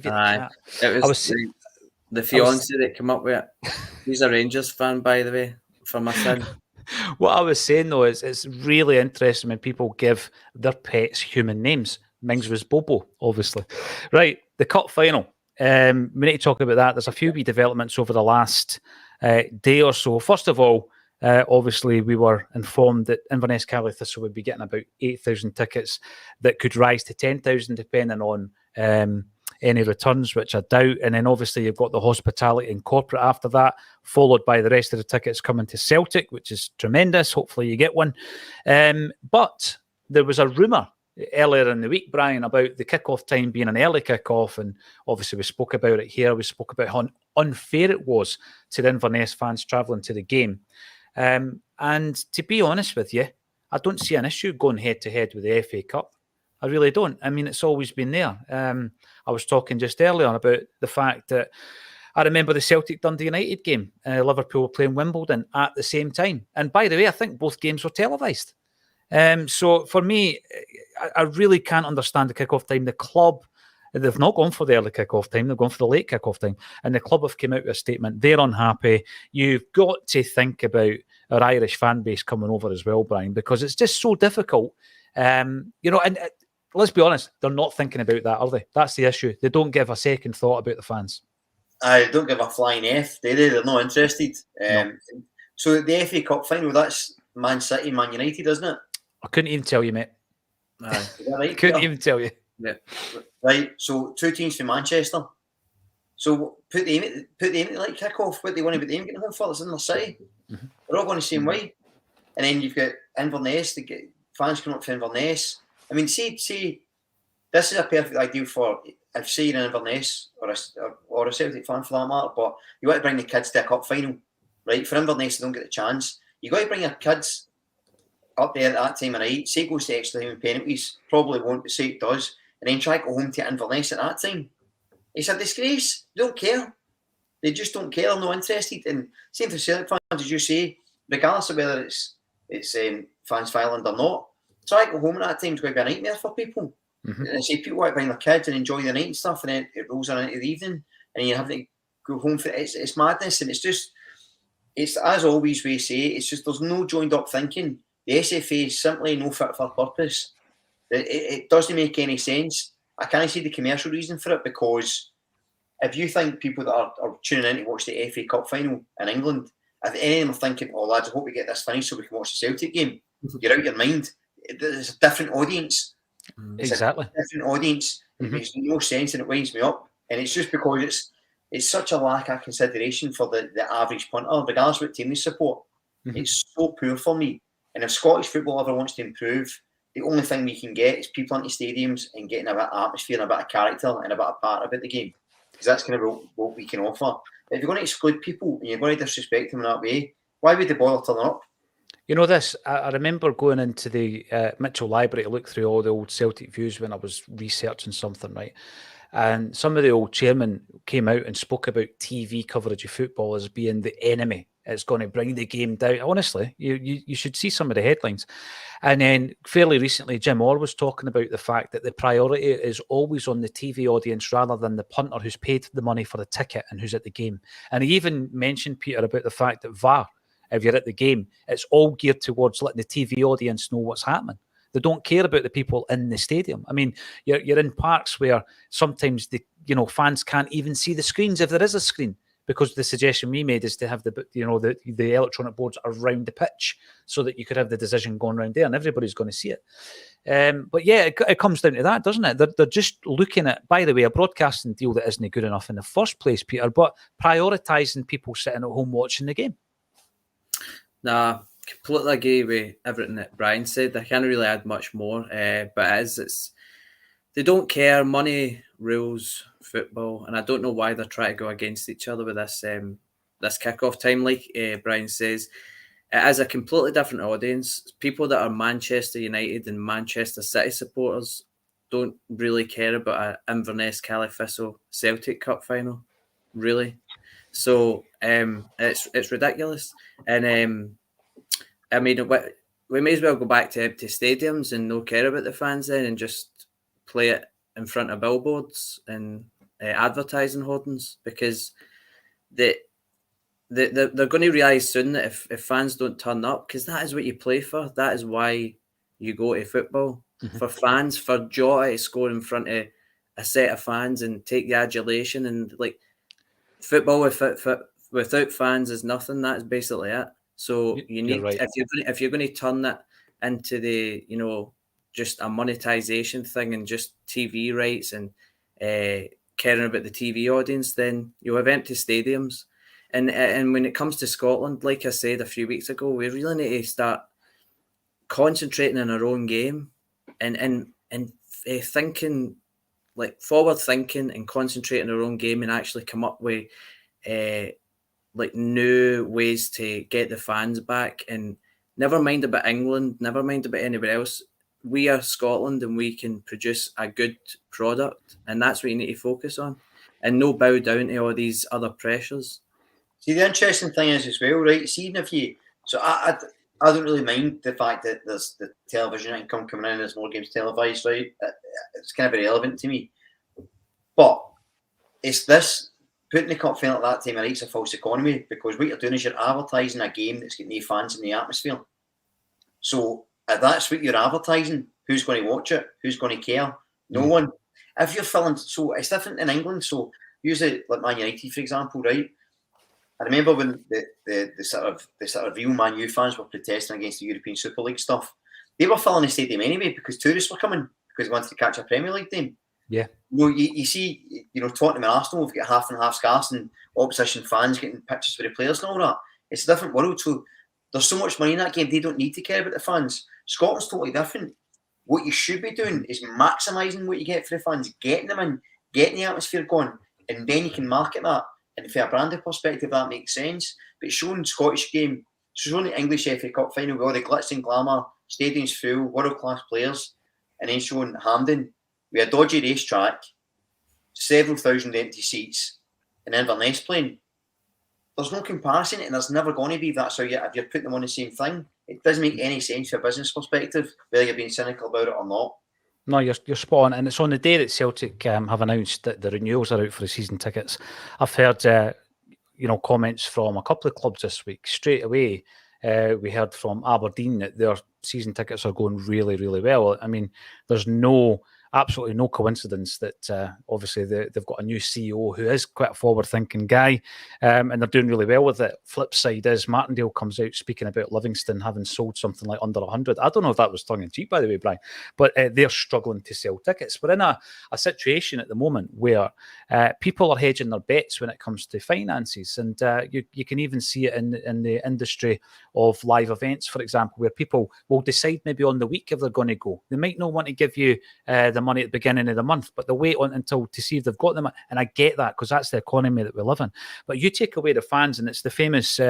Aye. It was the fiance that came up with it. He's a Rangers fan, by the way, for my son. What I was saying, though, is it's really interesting when people give their pets human names. Mings was Bobo, obviously. Right, the cup final. We need to talk about that. There's a few wee developments over the last day or so. First of all, obviously, we were informed that Inverness Caley Thistle would be getting about 8,000 tickets that could rise to 10,000 depending on any returns, which I doubt. And then obviously you've got the hospitality and corporate after that, followed by the rest of the tickets coming to Celtic, which is tremendous. Hopefully you get one. But there was a rumour earlier in the week, Brian, about the kickoff time being an early kickoff, and obviously we spoke about it here. We spoke about how unfair it was to the Inverness fans travelling to the game. And to be honest with you, I don't see an issue going head-to-head with the FA Cup. I really don't. I mean, it's always been there. I was talking just earlier about the fact that I remember the Celtic Dundee United game. Liverpool were playing Wimbledon at the same time. And by the way, I think both games were televised. So for me, I really can't understand the kickoff time. The club, they've not gone for the early kickoff time. They've gone for the late kickoff time. And the club have come out with a statement. They're unhappy. You've got to think about our Irish fan base coming over as well, Brian, because it's just so difficult. And let's be honest, they're not thinking about that, are they? That's the issue. They don't give a second thought about the fans. I don't give a flying F, do they? They're not interested. No. So the FA Cup final, that's Man City, Man United, isn't it? I couldn't even tell you, mate. Is that right? Couldn't even tell you. Yeah. Right, so 2 teams from Manchester. So put the aim at like kick-off. What they want to put the aim getting home for? It's in the city. Mm-hmm. They're all going the same way. And then you've got Inverness, to get fans coming up for Inverness. I mean, see, this is a perfect ideal for if say you're in Inverness or a Celtic fan for that matter, but you want to bring the kids to a cup final, right? For Inverness, they don't get the chance. You got to bring your kids up there at that time of night. Say it goes to extra time and penalties, probably won't, but say it does, and then try to go home to Inverness at that time. It's a disgrace. They don't care. They just don't care. They're not interested. And same for Celtic fans, as you say, regardless of whether it's fans filing or not. Try to go home at that time. It's going to be a nightmare for people. Mm-hmm. And say people want to bring their kids and enjoy the night and stuff, and then it rolls on into the evening, and you have to go home for it. It's madness, and it's as always we say, it's just there's no joined up thinking. The SFA is simply no fit for purpose. It doesn't make any sense. I can't see the commercial reason for it, because if you think people that are tuning in to watch the FA Cup final in England, if any of them are thinking, "Oh lads, I hope we get this finished so we can watch the Celtic game," you're out of your mind. It's a different audience. Exactly. It's a different audience. It makes no sense, and it winds me up. And it's just because it's such a lack of consideration for the average punter, regardless of what team they support. Mm-hmm. It's so poor for me. And if Scottish football ever wants to improve, the only thing we can get is people into stadiums and getting a bit of atmosphere and a bit of character and a bit of part about the game. Because that's kind of what we can offer. But if you're going to exclude people and you're going to disrespect them in that way, why would they bother turning up? You know this, I remember going into the Mitchell Library to look through all the old Celtic views when I was researching something, right? And some of the old chairmen came out and spoke about TV coverage of football as being the enemy. It's going to bring the game down. Honestly, you should see some of the headlines. And then fairly recently, Jim Orr was talking about the fact that the priority is always on the TV audience rather than the punter who's paid the money for the ticket and who's at the game. And he even mentioned, Peter, about the fact that VAR, if you're at the game, it's all geared towards letting the TV audience know what's happening. They don't care about the people in the stadium. I mean, you're in parks where sometimes the fans can't even see the screens if there is a screen, because the suggestion we made is to have the electronic boards around the pitch so that you could have the decision going around there and everybody's going to see it. But yeah, it comes down to that, doesn't it? They're just looking at, by the way, a broadcasting deal that isn't good enough in the first place, Peter, but prioritising people sitting at home watching the game. Nah, completely agree with everything that Brian said. I can't really add much more, but it's they don't care. Money rules football, and I don't know why they're trying to go against each other with this this kickoff time. Like Brian says, it is a completely different audience. People that are Manchester United and Manchester City supporters don't really care about an Inverness Califistle Celtic Cup final, really. So it's ridiculous, and I mean we may as well go back to empty stadiums and no care about the fans then, and just play it in front of billboards and advertising hoardings, because they're going to realise soon that if fans don't turn up, because that is what you play for, that is why you go to football, for fans, for joy to score in front of a set of fans and take the adulation, and like football without fans is nothing. That's basically it. So you need, right, if you're going to turn that into the just a monetization thing and just TV rights and caring about the TV audience, then you'll have empty stadiums. And when it comes to Scotland, like I said a few weeks ago, we really need to start concentrating on our own game. And and thinking, like forward thinking and concentrating on our own game and actually come up with like new ways to get the fans back. And never mind about England, never mind about anybody else. We are Scotland and we can produce a good product, and that's what you need to focus on, and no bow down to all these other pressures. See, the interesting thing is as well, right? See, even if you, so I don't really mind the fact that there's the television income coming in, there's more games televised, right? It's kind of irrelevant to me. But it's this, putting the cup final at that time, it's a false economy, because what you're doing is you're advertising a game that's got no fans in the atmosphere. So if that's what you're advertising, who's going to watch it? Who's going to care? No one. If you're filling, so it's different in England. So usually, like Man United, for example, right? I remember when the sort of real Man U fans were protesting against the European Super League stuff. They were filling the stadium anyway because tourists were coming because they wanted to catch a Premier League game. Yeah. You see, Tottenham and Arsenal have got half and half scarves and opposition fans getting pictures for the players and all that. It's a different world. So there's so much money in that game, they don't need to care about the fans. Scotland's totally different. What you should be doing is maximising what you get for the fans, getting them in, getting the atmosphere going, and then you can market that. And from a branding perspective, that makes sense. But showing Scottish game, showing the English FA Cup final with all the glitz and glamour, stadiums full, world-class players, and then showing Hampden with a dodgy racetrack, several thousand empty seats, and Inverness playing. There's no comparison, and there's never going to be. That's how if you're putting them on the same thing, it doesn't make any sense from a business perspective, whether you're being cynical about it or not. No, you're spot on. And it's on the day that Celtic have announced that the renewals are out for the season tickets. I've heard, comments from a couple of clubs this week. Straight away, we heard from Aberdeen that their season tickets are going really, really well. I mean, there's absolutely no coincidence that obviously they've got a new CEO who is quite a forward-thinking guy, and they're doing really well with it. Flip side is Martindale comes out speaking about Livingston having sold something like under 100. I don't know if that was tongue-in-cheek, by the way, Brian, but they're struggling to sell tickets. We're in a situation at the moment where people are hedging their bets when it comes to finances, and you can even see it in the industry of live events, for example, where people will decide maybe on the week if they're going to go. They might not want to give you the money at the beginning of the month, but they'll wait on until to see if they've got them. And I get that because that's the economy that we live in. But you take away the fans, and it's the famous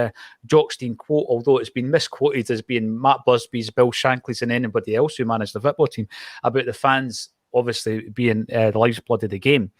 Jockstein quote, although it's been misquoted as being Matt Busby's, Bill Shankly's, and anybody else who managed the football team, about the fans obviously being the lifeblood of the game.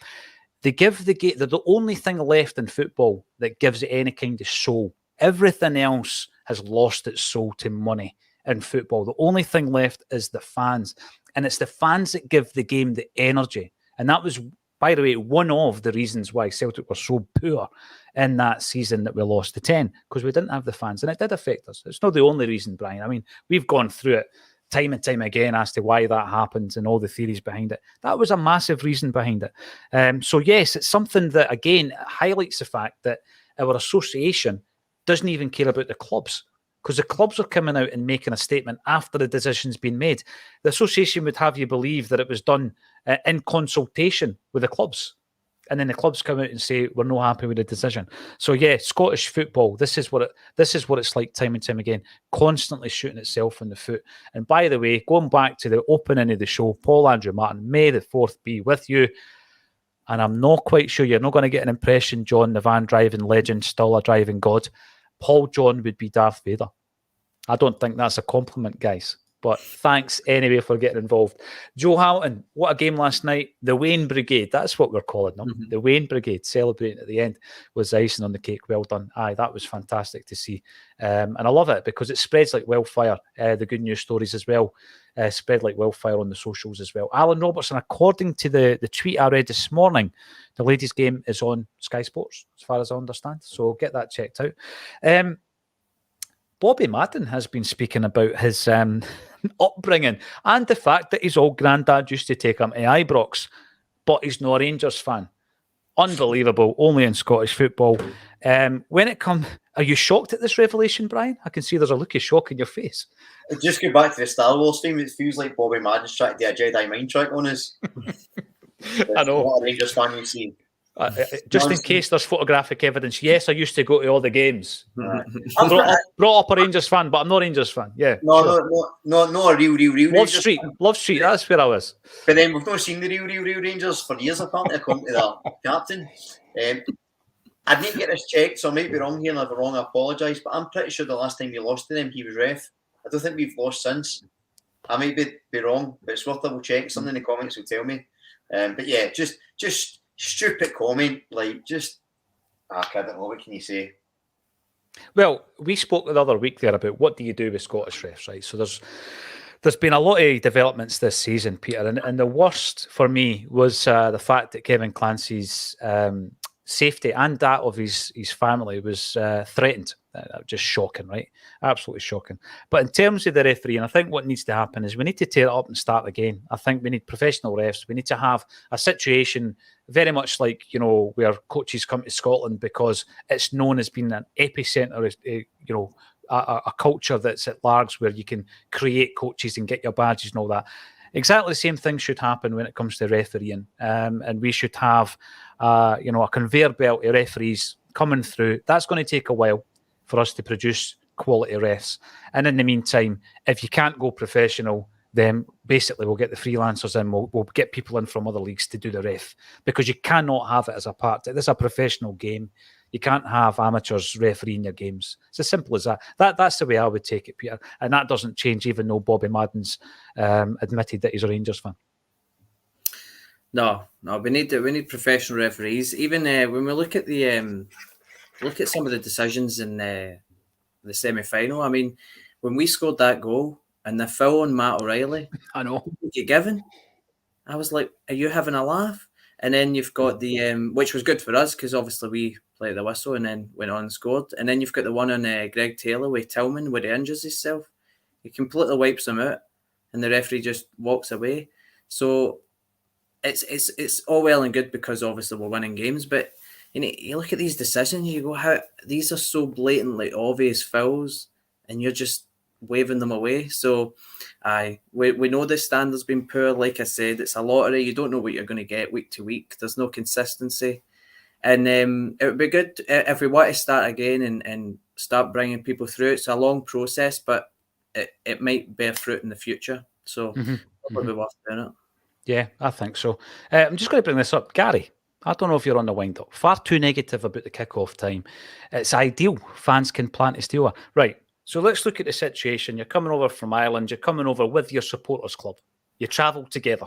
They're the only thing left in football that gives it any kind of soul. Everything else has lost its soul to money in football. The only thing left is the fans. And it's the fans that give the game the energy. And that was, by the way, one of the reasons why Celtic were so poor in that season that we lost to 10, because we didn't have the fans. And it did affect us. It's not the only reason, Brian. I mean, we've gone through it time and time again as to why that happens and all the theories behind it. That was a massive reason behind it. So, yes, it's something that, again, highlights the fact that our association doesn't even care about the clubs, because the clubs are coming out and making a statement after the decision's been made. The association would have you believe that it was done in consultation with the clubs. And then the clubs come out and say, we're not happy with the decision. So, yeah, Scottish football, this is what it's like time and time again, constantly shooting itself in the foot. And by the way, going back to the opening of the show, Paul Andrew Martin, may the 4th be with you. And I'm not quite sure, you're not going to get an impression, John, the van driving legend, still a driving god. Paul John would be Darth Vader. I don't think that's a compliment, guys. But thanks anyway for getting involved. Joe Hamilton, what a game last night. The Wayne Brigade, that's what we're calling them. Mm-hmm. The Wayne Brigade celebrating at the end was icing on the cake. Well done. Aye, that was fantastic to see. And I love it because it spreads like wildfire. The good news stories as well spread like wildfire on the socials as well. Alan Robertson, according to the tweet I read this morning, the ladies' game is on Sky Sports, as far as I understand. So get that checked out. Bobby Madden has been speaking about his upbringing and the fact that his old granddad used to take him to Ibrox, but he's not a Rangers fan. Unbelievable, only in Scottish football. When it comes, are you shocked at this revelation, Brian? I can see there's a look of shock in your face. Just go back to the Star Wars theme. It feels like Bobby Madden's trying to do a Jedi mind trick on us. I know. What a Rangers fan you see. Just in case there's photographic evidence, yes, I used to go to all the games. I'm Brought up a Rangers fan, but I'm not a Rangers fan. Yeah, No, sure. no, a real Love Rangers Street, fan. Love Street. That's where I was. But then we've not seen the real Rangers for years, apparently, according to their captain. I'd need to get this checked, so I might be wrong here, and if I'm wrong, I apologise. But I'm pretty sure the last time we lost to them, he was ref. I don't think we've lost since. I might be wrong, but it's worth double checking. Something in the comments will tell me. But yeah, just stupid comment, like just I don't know, what can you say? Well, we spoke the other week there about what do you do with Scottish refs, right? So there's been a lot of developments this season, Peter, and the worst for me was the fact that Kevin Clancy's safety and that of his family was threatened. Just shocking, right? Absolutely shocking. But in terms of the referee, and I think what needs to happen is we need to tear it up and start again. I think we need professional refs. We need to have a situation very much like, where coaches come to Scotland because it's known as being an epicenter, a culture that's at large where you can create coaches and get your badges and all that. Exactly the same thing should happen when it comes to refereeing. And we should have, a conveyor belt of referees coming through. That's going to take a while for us to produce quality refs. And in the meantime, if you can't go professional, then basically we'll get the freelancers in. We'll get people in from other leagues to do the ref because you cannot have it as a part. This is a professional game. You can't have amateurs refereeing your games. It's as simple as that. That's the way I would take it, Peter. And that doesn't change even though Bobby Madden's admitted that he's a Rangers fan. No, we need professional referees. Even when we look at some of the decisions in the semi-final. I mean, when we scored that goal and the foul on Matt O'Reilly, I know, you given. I was like, "Are you having a laugh?" And then you've got the which was good for us because obviously we played the whistle and then went on and scored. And then you've got the one on Greg Taylor with Tillman where he injures himself. He completely wipes him out, and the referee just walks away. So it's all well and good because obviously we're winning games, but you look at these decisions, you go, how these are so blatantly obvious fouls, and you're just waving them away. So, we know the standard's been poor. Like I said, it's a lottery. You don't know what you're going to get week to week. There's no consistency, and it would be good if we want to start again and start bringing people through. It's a long process, but it might bear fruit in the future. So, it'll be worth doing it. Yeah, I think so. I'm just going to bring this up, Gary. I don't know if you're on the wind up. Far too negative about the kickoff time. It's ideal. Fans can plant a stealer. Right. So let's look at the situation. You're coming over from Ireland. You're coming over with your supporters club. You travel together,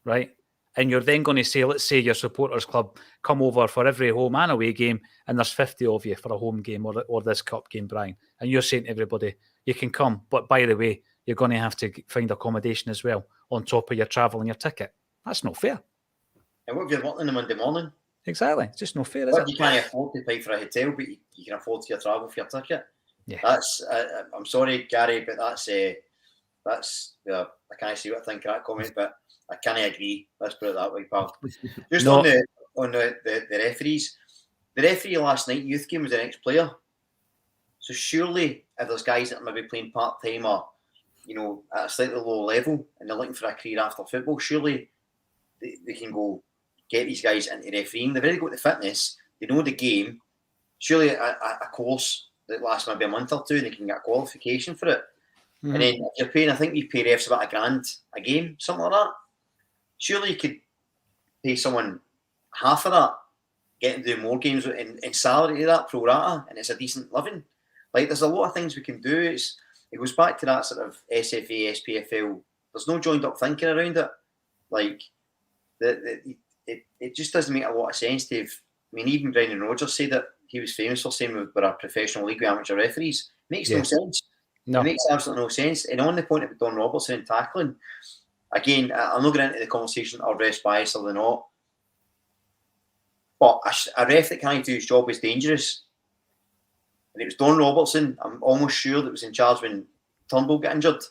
right? And you're then going to say, let's say your supporters club come over for every home and away game, and there's 50 of you for a home game or this cup game, Brian. And you're saying to everybody, you can come, but by the way, you're going to have to find accommodation as well on top of your travel and your ticket. That's not fair. And what if you're working on a Monday morning? Exactly. It's just no fair, is it? You can't afford to pay for a hotel, but you can afford to travel for your ticket. Yeah. That's. I'm sorry, Gary, but that's. I can't see what I think of that comment, but I can't agree. Let's put it that way, pal. Just on the referees. The referee last night youth game was an ex-player. So surely, if there's guys that are maybe playing part-time or at a slightly low level and they're looking for a career after football, surely they can go get these guys into refereeing. They've already got the fitness. They know the game. Surely a course that lasts maybe a month or two, they can get a qualification for it. Mm-hmm. And then if you're paying, I think we pay refs about $1,000 a game, something like that. Surely you could pay someone half of that, get them to do more games and salary to that pro rata, and it's a decent living. Like there's a lot of things we can do. It goes back to that sort of SFA, SPFL. There's no joined up thinking around it. Like it just doesn't make a lot of sense to have. I mean, even Brendan Rodgers said that he was famous for saying we're a professional league with amateur referees. Makes no sense. No. It makes absolutely no sense. And on the point of Don Robertson and tackling, again, I'm not going into the conversation of refs bias or not. But a ref that can't do his job is dangerous. And it was Don Robertson, I'm almost sure, that was in charge when Turnbull got injured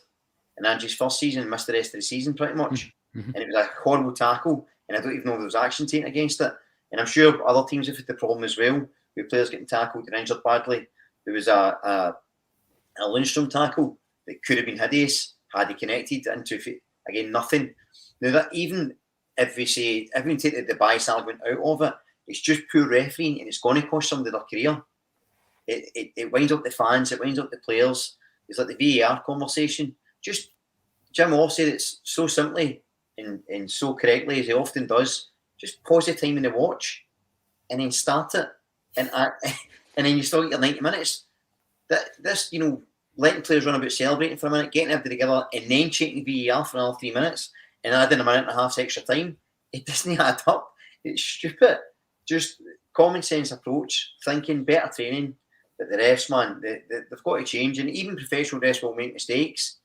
in Ange's first season and missed the rest of the season pretty much. Mm-hmm. And it was a horrible tackle, and I don't even know if there was action taken against it. And I'm sure other teams have had the problem as well, with players getting tackled and injured badly. There was a Lindstrom tackle that could have been hideous had he connected into, again, nothing. Now, that even if we take the bias argument out of it, It's just poor refereeing, and it's going to cost somebody their career. It winds up the fans, it winds up the players. It's like the VAR conversation. Just Jim Orr said it so simply and so correctly as he often does. Just pause the time in the watch and then start it. And then you still get your 90 minutes. This, letting players run about celebrating for a minute, getting everybody together, and then checking VAR for another 3 minutes and adding a minute and a half's extra time. It doesn't add up. It's stupid. Just common sense approach, thinking, better training. But the refs, man, they've got to change. And even professional refs will make mistakes.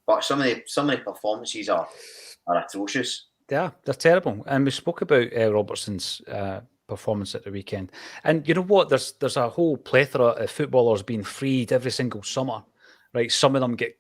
But some of the performances are atrocious. Yeah, they're terrible. And we spoke about Robertson's performance at the weekend. And you know what? There's a whole plethora of footballers being freed every single summer, right? Some of them get,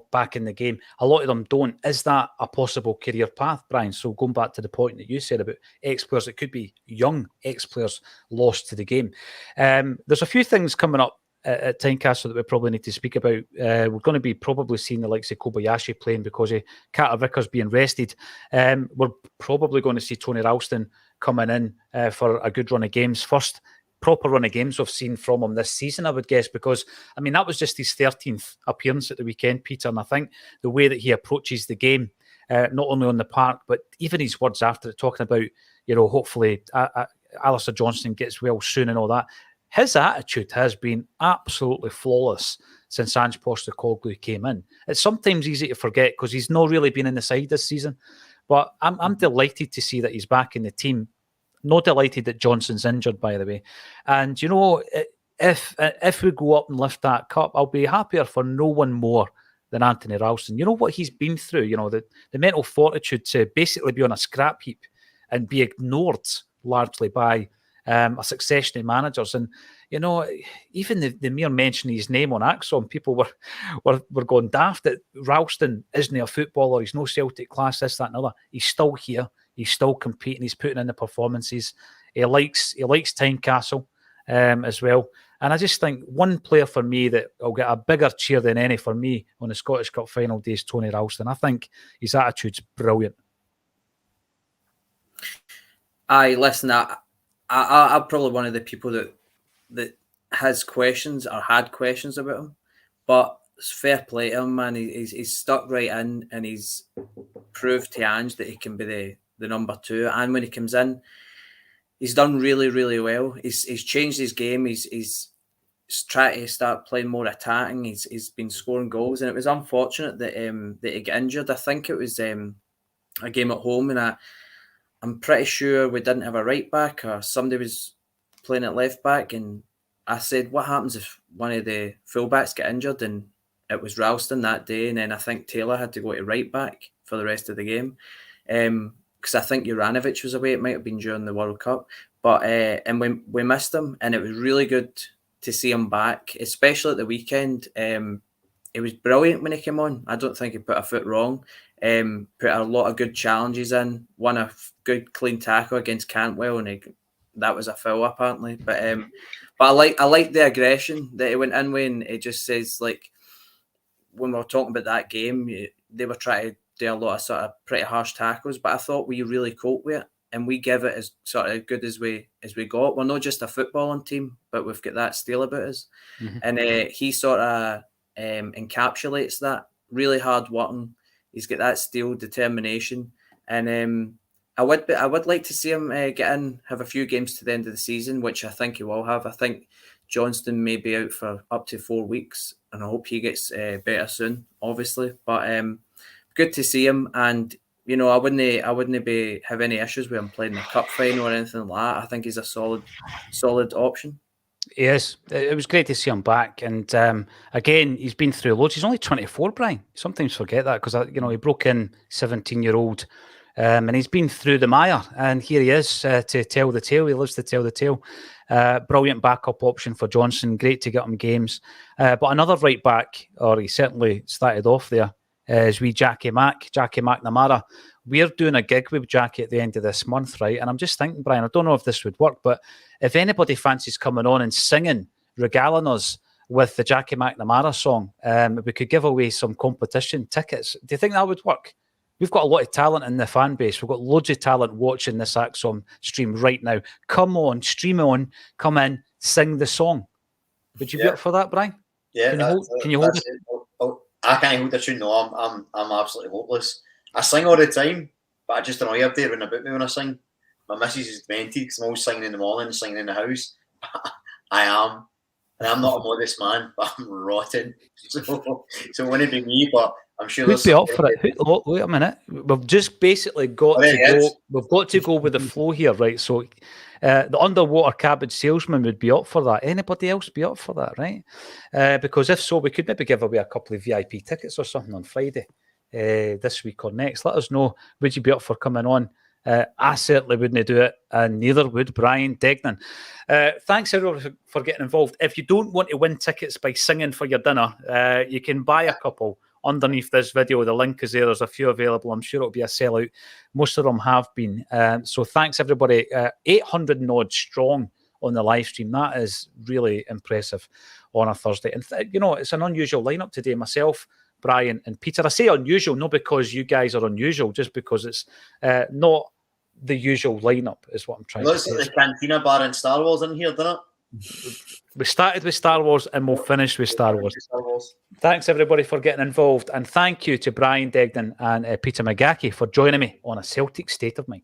back in the game. A lot of them don't. Is that a possible career path, Brian? So going back to the point that you said about ex-players, it could be young ex-players lost to the game. There's a few things coming up at Tynecastle that we probably need to speak about. We're going to be probably seeing the likes of Kobayashi playing because of Carter Vickers being rested. We're probably going to see Tony Ralston coming in for a good run of games. First proper run of games we've seen from him this season, I would guess, because, that was just his 13th appearance at the weekend, Peter, and I think the way that he approaches the game, not only on the park, but even his words after it, talking about, hopefully Alistair Johnston gets well soon and all that. His attitude has been absolutely flawless since Ange Postecoglou came in. It's sometimes easy to forget because he's not really been in the side this season, but I'm delighted to see that he's back in the team. Not delighted that Johnson's injured, by the way. And, if we go up and lift that cup, I'll be happier for no one more than Anthony Ralston. You know what he's been through, the mental fortitude to basically be on a scrap heap and be ignored largely by a succession of managers. And, even the mere mention of his name on Acsom, people were going daft that Ralston isn't a footballer, he's no Celtic class, this, that and other. He's still here. He's still competing. He's putting in the performances. He likes Tynecastle as well. And I just think one player for me that will get a bigger cheer than any for me on the Scottish Cup final day is Tony Ralston. I think his attitude's brilliant. Listen, I'm probably one of the people that has questions or had questions about him, but it's fair play to him, man. He's stuck right in, and he's proved to Ange that he can be the number 2. And when he comes in, he's done really, really well. He's changed his game. He's tried to start playing more attacking. He's been scoring goals, and it was unfortunate that he got injured. I think it was a game at home, and I'm pretty sure we didn't have a right back, or somebody was playing at left back, and I said, what happens if one of the fullbacks get injured? And it was Ralston that day, and then I think Taylor had to go to right back for the rest of the game. Because I think Juranovic was away. It might have been during the World Cup. But and we missed him, and it was really good to see him back, especially at the weekend. It was brilliant when he came on. I don't think he put a foot wrong. Put a lot of good challenges in. Won a good clean tackle against Cantwell, and that was a foul apparently. But I like the aggression that he went in with. And it just says, like, when we were talking about that game, they were trying to do a lot of sort of pretty harsh tackles, but I thought we really coped with it, and we give it as sort of good as we got. We're not just a footballing team, but we've got that steel about us. Mm-hmm. And he sort of encapsulates that. Really hard working. He's got that steel, determination, and I would like to see him have a few games to the end of the season, which I think he will have. I think Johnston may be out for up to 4 weeks, and I hope he gets better soon, obviously. But good to see him, and I wouldn't have any issues with him playing the cup final or anything like that. I think he's a solid option. Yes, it was great to see him back, and again, he's been through loads. He's only 24, Brian. Sometimes forget that because he broke in 17-year-old, and he's been through the mire, and here he is to tell the tale. He lives to tell the tale. Brilliant backup option for Johnson. Great to get him games, but another right back, or he certainly started off there, is wee Jackie McNamara. We're doing a gig with Jackie at the end of this month, right? And I'm just thinking, Brian, I don't know if this would work, but if anybody fancies coming on and singing, regaling us with the Jackie McNamara song, we could give away some competition tickets. Do you think that would work? We've got a lot of talent in the fan base. We've got loads of talent watching this Acsom stream right now. Come on, stream on, come in, sing the song. Would you be up for that, Brian? Yeah, can you hold it? I can't hold a tune. No, I'm absolutely hopeless. I sing all the time, but I just don't know. You're up there running about me when I sing. My missus is demented because I'm always singing in the morning, singing in the house. I am. And I'm not a modest man, but I'm rotten. So it wouldn't be me, but I'm sure Who'd be up for it? Wait a minute. We've just basically got to go. We've got to go with the flow here, right? So the underwater cabbage salesman would be up for that. Anybody else be up for that, right? Because if so, we could maybe give away a couple of VIP tickets or something on Friday this week or next. Let us know. Would you be up for coming on? I certainly wouldn't do it, and neither would Brian Degnan. Thanks everyone for getting involved. If you don't want to win tickets by singing for your dinner, you can buy a couple underneath this video. The link is there. There's a few available. I'm sure it'll be a sellout. Most of them have been. So thanks everybody. 800 and odd strong on the live stream. That is really impressive on a Thursday. And it's an unusual lineup today. Myself, Brian and Peter. I say unusual, not because you guys are unusual, just because it's not the usual lineup is what I'm trying to say. Looks like the Cantina bar in Star Wars in here, doesn't it? We started with Star Wars and we'll finish with Star Wars. Thanks everybody for getting involved, and thank you to Brian Degnan and Peter McGackie for joining me on A Celtic State of Mind.